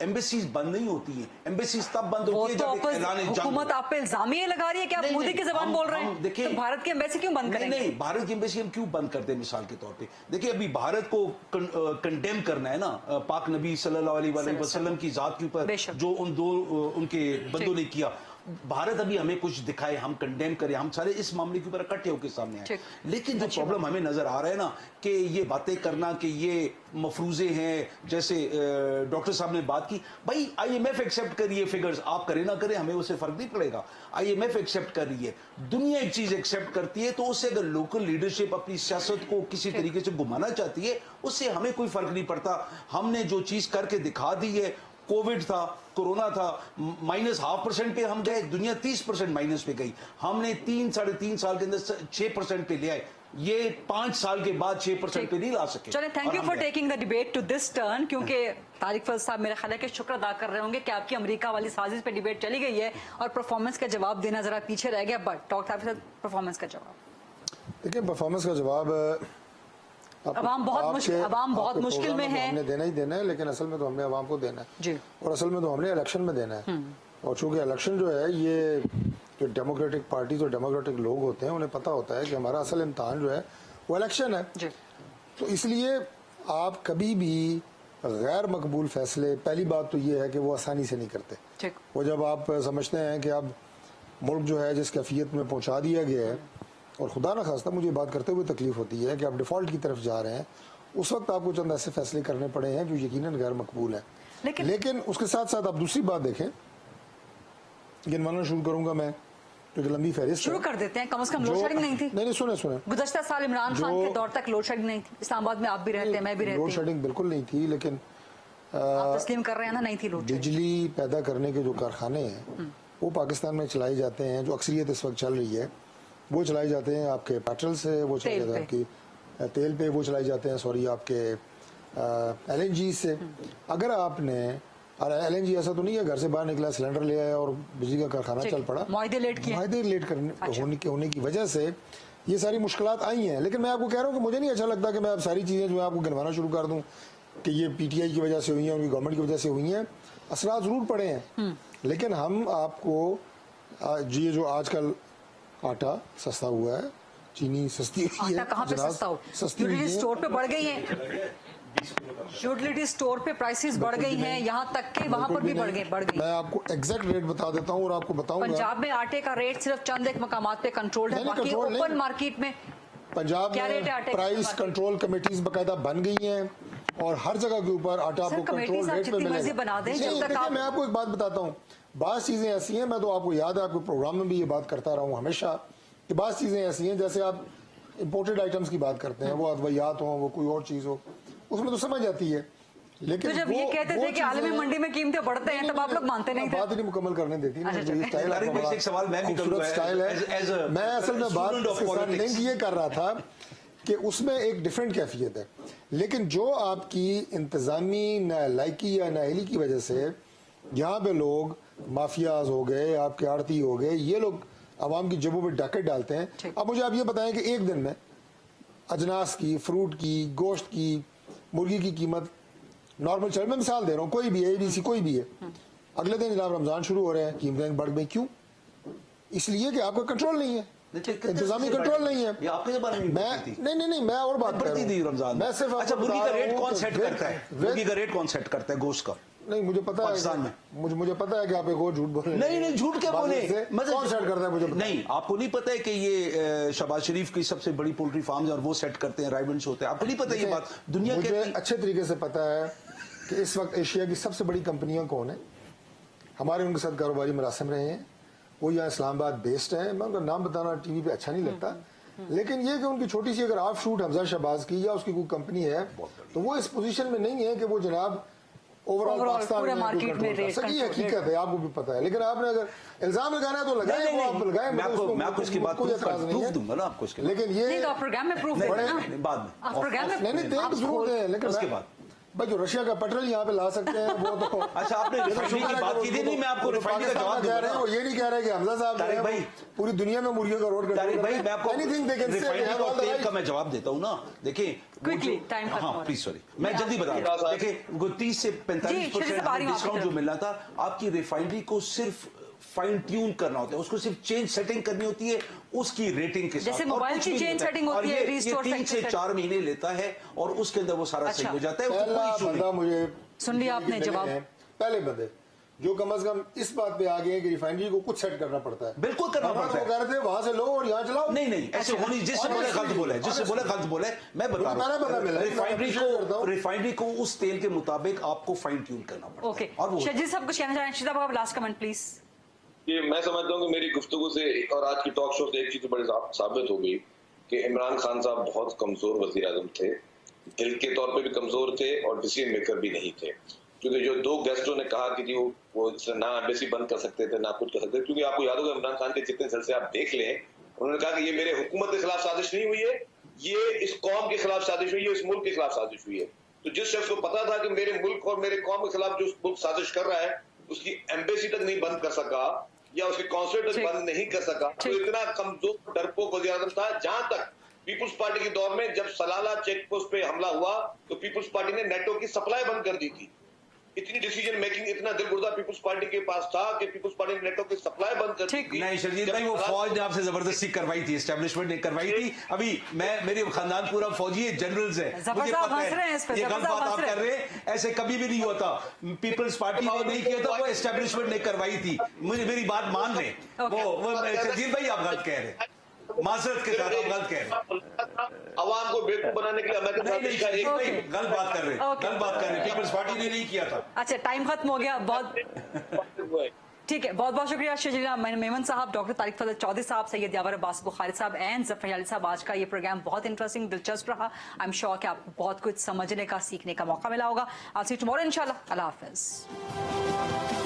एम्बेसीज बंद नहीं होती है, एम्बेसीज तब बंद वो होती है तो जब एक ऐलान जंग हुकूमत आप पे इल्जाम ही लगा रही है कि आप नहीं, मोदी नहीं, की जबान हम- बोल रहे हम हैं। देखिए- तो भारत की एम्बेसी क्यों बंद करेंगे? नहीं, भारत की एम्बेसी हम क्यों बंद करते हैं? मिसाल के तौर पे देखिए, अभी भारत को कंडेम करना है ना, पाक नबी सल्लल्लाहु अलैहि वसल्लम की जात के ऊपर बेशक। जो उनके बंदों ने किया। भारत अभी हमें कुछ दिखाए, हम कंडेम करें, हम सारे इस मामले के ऊपर इकट्ठे होकर सामने आए। लेकिन जो प्रॉब्लम हमें नजर आ रहा है ना कि ये बातें करना कि ये मफरूजे हैं, जैसे डॉक्टर साहब ने बात की, भाई IMF एक्सेप्ट करिए फिगर्स, आप करें ना करें हमें उससे फर्क नहीं पड़ेगा। IMF एक्सेप्ट कर रही है, दुनिया एक चीज एक्सेप्ट करती है, तो उससे अगर लोकल लीडरशिप अपनी सियासत को किसी तरीके से घुमाना चाहती है, उससे हमें कोई फर्क नहीं पड़ता। हमने जो चीज करके दिखा दी है, कोविड था, कोरोना था, -0.5% पे हम गए, दुनिया 30% माइनस पे गई, हमने 3-3.5 साल के अंदर 6% पे ले आए। ये 5 साल के बाद 6% पे नहीं ला सके। चलिए, thank you for taking the debate to this turn, क्योंकि तारिक फजल साहब मेरे ख्याल है कि शुक्र अदा कर रहे होंगे कि आपकी अमेरिका वाली साजिश पे डिबेट चली गई है और परफॉर्मेंस का जवाब देना जरा पीछे रह गया, बट टॉक था परफॉर्मेंस का जवाब। देखिए, परफॉर्मेंस का जवाब अवाम बहुत मुश्किल में है, हमने देना ही देना है, लेकिन असल में तो हमने अवाम को देना है जी, और असल में तो हमने इलेक्शन में देना है। और चूंकि इलेक्शन जो है, ये जो डेमोक्रेटिक पार्टी और डेमोक्रेटिक लोग होते हैं, उन्हें पता होता है कि हमारा असल इम्तहान जो है वो इलेक्शन है जी। तो इसलिए आप कभी भी गैर मकबूल फैसले, पहली बात तो ये है कि वो आसानी से नहीं करते। ठीक। वो जब आप समझते हैं कि अब मुल्क जो है जिस कैफियत में पहुंचा दिया गया है, और खुदा न खास्ता मुझे बात करते हुए तकलीफ होती है कि आप डिफॉल्ट की तरफ जा रहे हैं, उस वक्त आपको चंद ऐसे फैसले करने पड़े हैं जो यकीनन गैर मकबूल हैं। लेकिन उसके साथ साथ आप दूसरी बात देखें, गिनवाना शुरू करूंगा मैं, क्योंकि लंबी फहरिस्त शुरू कर देते हैं। कम से कम लोड शेडिंग नहीं थी। नहीं, सुने गुज़श्ता साल इमरान खान के दौर तक लोड शेडिंग नहीं थी। इस्लामाबाद में आप भी रहते हैं, मैं भी रहती हूँ। लोड शेडिंग बिल्कुल नहीं थी, लेकिन आप तस्लीम कर रहे हैं ना, नहीं थी लोड शेडिंग। बिजली पैदा करने के जो कारखाने हैं वो पाकिस्तान में चलाए जाते हैं, जो अक्सरियत इस वक्त चल रही है वो चलाए जाते हैं आपके पेट्रोल से, वो चलाए जाते हैं आपकी तेल पे, वो चलाए जाते हैं सॉरी आपके LNG से। अगर आपने LNG ऐसा तो नहीं है घर से बाहर निकला, सिलेंडर ले आया और बिजली का कारखाना चल पड़ा, मुआहदे लेट करने होने की वजह से ये सारी मुश्किलात आई हैं। लेकिन मैं आपको कह रहा हूँ कि मुझे नहीं अच्छा लगता कि मैं अब सारी चीज़ें जो है आपको गिनवाना शुरू कर दूँ कि ये PTI की वजह से हुई हैं, उनकी गवर्नमेंट की वजह से हुई हैं। असरात ज़रूर पड़े हैं, लेकिन हम आपको ये जो आजकल आटा सस्ता हुआ है, चीनी सस्ती हुई है, कहाँ पे सस्ता हो, यूटिलिटी स्टोर पे बढ़ गई है, यूटिलिटी स्टोर पे प्राइसेस बढ़ गई हैं, यहाँ तक कि वहाँ पर भी बढ़ गई। मैं आपको एग्जैक्ट रेट बता देता हूँ और आपको बताऊंगा। पंजाब में आटे का रेट सिर्फ चंद एक मकामात पे कंट्रोल्ड है, बाकी ओपन मार्केट में पंजाब में प्राइस कंट्रोल कमेटीज बकायदा बन गई हैं और हर जगह के ऊपर आटा आपको कंट्रोल रेट पे मिलेगा। मैं आपको एक बात बताता हूँ, बात चीजें ऐसी हैं, मैं तो आपको याद है आपके प्रोग्राम में भी ये बात करता रहा हूँ हमेशा, कि बात चीजें ऐसी हैं जैसे आप इम्पोर्टेड आइटम्स की बात करते हैं, वो अद्वियात हो, वो कोई और चीज हो, उसमें तो समझ आती है। लेकिन तो जब ये कहते थे कि आलमी मंडी में कीमतें बढ़ते हैं तब आप लोग मानते नहीं थे। बात ही नहीं मुकम्मल करने देती ना, एक सवाल मैं भी खूबसूरत स्टाइल है। मैं असल में बात लिंक ये कर रहा था कि उसमें एक डिफरेंट कैफियत है, लेकिन जो आपकी इंतजामी नालायकी या नाअहली की वजह से यहाँ पे लोग माफियाज हो गए, आपके आड़ती हो गए, ये लोग आवाम की जेबों पे डाके डालते हैं। अब मुझे आप ये बताएं कि एक दिन में अजनास की, फ्रूट की, गोश्त की, मुर्गी की कीमत नॉर्मल चल, मैं मिसाल दे रहा हूँ, कोई भी है, ABC कोई भी है, अगले दिन जनाब रमजान शुरू हो रहे हैं, कीमतें बढ़ गई। क्यों? इसलिए कि आपका कंट्रोल नहीं है, इंतजामी कंट्रोल नहीं है। ये आपके बारे में नहीं, मैं और बात कर रहा हूँ। रमजान मैं सिर्फ अच्छा, मुर्गी का रेट कौन सेट करता है? मुर्गी का रेट कौन सेट करता है गोश्त का? नहीं, मुझे पता है, मुझे पता है कि आप एक और झूठ बोल रहे हैं। नहीं, झूठ क्या बोले, कौन सेट करता है मुझे नहीं, आपको नहीं पता है कि ये शहबाज शरीफ की सबसे बड़ी पोल्ट्री फार्म और वो सेट करते हैं, राइवंस होते हैं, आपको नहीं पता ये बात? दुनिया मुझे अच्छे तरीके से पता है कि इस वक्त एशिया की सबसे बड़ी कंपनियां कौन है, हमारे उनके साथ कारोबारी मरासिम रहे हैं, वो यहाँ इस्लामाबाद बेस्ड है। मैं उनका नाम बताना टीवी पे अच्छा नहीं लगता, लेकिन ये कि उनकी छोटी सी अगर ऑफ शूट हमजा शहबाज की या उसकी कोई कंपनी है तो वो इस पोजीशन में नहीं है कि वो जनाब ओवरऑल पाकिस्तान में मार्केट में रेट सही हकीकत है, आपको भी पता है। लेकिन आपने अगर इल्जाम लगाना है तो लगाए, वो आप लगाए, मैं आपको इसकी बात प्रूफ दूंगा ना आपको इसके। लेकिन ये प्रोग्राम में प्रूफ बाद में नहीं जरूर है, लेकिन उसके बाद भाई जो रशिया का पेट्रोल यहाँ पे ला सकते हैं वो तो अच्छा, आपने रिफाइनरी की बात की थी, नहीं मैं आपको रिफाइनरी का जवाब कह रहे हैं, वो ये नहीं कह रहे कि हमजा साहब कह रहे हैं पूरी दुनिया में मुर्गियों का रोड कर भाई, मैं आपको रिफाइनरी का तेल का मैं जवाब देता हूँ ना। देखिए क्विकली टाइम हाँ प्लीज सॉरी, मैं जल्दी बता रहा हूँ। देखिए 30 से 45% डिस्काउंट जो मिलना था, आपकी रिफाइनरी को सिर्फ फाइन ट्यून करना होता है, उसको सिर्फ चेंज सेटिंग करनी होती है उसकी रेटिंग के साथ, जैसे मोबाइल की चेंज सेटिंग होती है, रिस्टोर 3 से 4 महीने लेता है और उसके अंदर वो सारा सही हो जाता है। मुझे सुन लिया आपने जवाब। पहले बंदे जो कम से कम इस बात पे आ गए हैं कि रिफाइनरी को कुछ सेट करना पड़ता है, बिल्कुल करना पड़ता है। वो कह रहे थे वहां से लो और यहाँ चलाओ, नहीं ऐसे होनी, जिससे बोले गलत बोला है, जिससे बोले गलत बोला है। मैं बता रहा हूँ रिफाइनरी को उस तेल के मुताबिक आपको फाइन ट्यून करना पड़ता है। ओके, और शजीद साहब कुछ कहना चाह रहे हैं? शजीद साहब लास्ट कमेंट प्लीज। ये मैं समझता हूँ कि मेरी गुफ्तगू से और आज की टॉक शो से एक चीज बड़ी साबित हो गई कि इमरान खान साहब बहुत कमजोर वजीर आजम थे, दिल के तौर पे भी कमजोर थे और डिसीजन मेकर भी नहीं थे। क्योंकि जो 2 गेस्टों ने कहा कि जी वो ना एम्बेसी बंद कर सकते थे ना कुछ कर सकते थे, क्योंकि आपको याद होगा इमरान खान के जितने जलसे आप देख लें, उन्होंने कहा कि ये मेरे हुकूमत के खिलाफ साजिश नहीं हुई है, ये इस कौम के खिलाफ साजिश हुई है, इस मुल्क के खिलाफ साजिश हुई है। तो जिस शख्स को पता था कि मेरे मुल्क और मेरे कौम के खिलाफ जो मुल्क साजिश कर रहा है, उसकी एम्बेसी तक नहीं बंद कर सका या उसके कॉन्सुलेट तक बंद नहीं कर सका, तो इतना कमजोर डरपोक वज़ीर आज़म था। जहां तक पीपुल्स पार्टी के दौर में जब सलाला चेक पोस्ट पे हमला हुआ तो पीपुल्स पार्टी ने नेटो की सप्लाई बंद कर दी थी। इतनी डिसीजन मेकिंग, इतना दिलगुर्दा पीपुल्स पार्टी के पास था कि पीपुल्स पार्टी ने नेटो की सप्लाई बंद कर दी थी। नहीं शर्जील भाई, वो फौज ने आपसे जबरदस्ती करवाई थी, एस्टेब्लिशमेंट ने करवाई थी। अभी मेरे खानदान पूरा फौजी है, जनरल्स है, मुझे पता है ये गलत बात आप कर रहे हैं, ऐसे कभी भी नहीं होता। पीपल्स पार्टी ने नहीं किया था, वो एस्टेब्लिशमेंट ने करवाई थी। मुझे मेरी बात मान लें, वो शर्जील भाई आप गलत कह रहे हैं, माजरत के साथ आप गलत कह रहे हैं। अवाम को बेवकूफ बनाने के लिए अमेरिकन गलत बात कर रहे हैं, गलत बात कर रहे हैं। पीपल्स पार्टी ने नहीं किया था। अच्छा, टाइम खत्म हो गया, बहुत ठीक है, बहुत बहुत शुक्रिया शर्जील मेमन साहब, डॉक्टर तारिक फजल चौधरी साहब, सैयद यावर अब्बास बुखारी साहब एंड ज़फ़र अली साहब। आज का ये प्रोग्राम बहुत इंटरेस्टिंग, दिलचस्प रहा। आई एम श्योर कि आपको बहुत कुछ समझने का, सीखने का मौका मिला होगा। I'll see you tomorrow इंशाल्लाह। अल्लाह हाफ़िज़।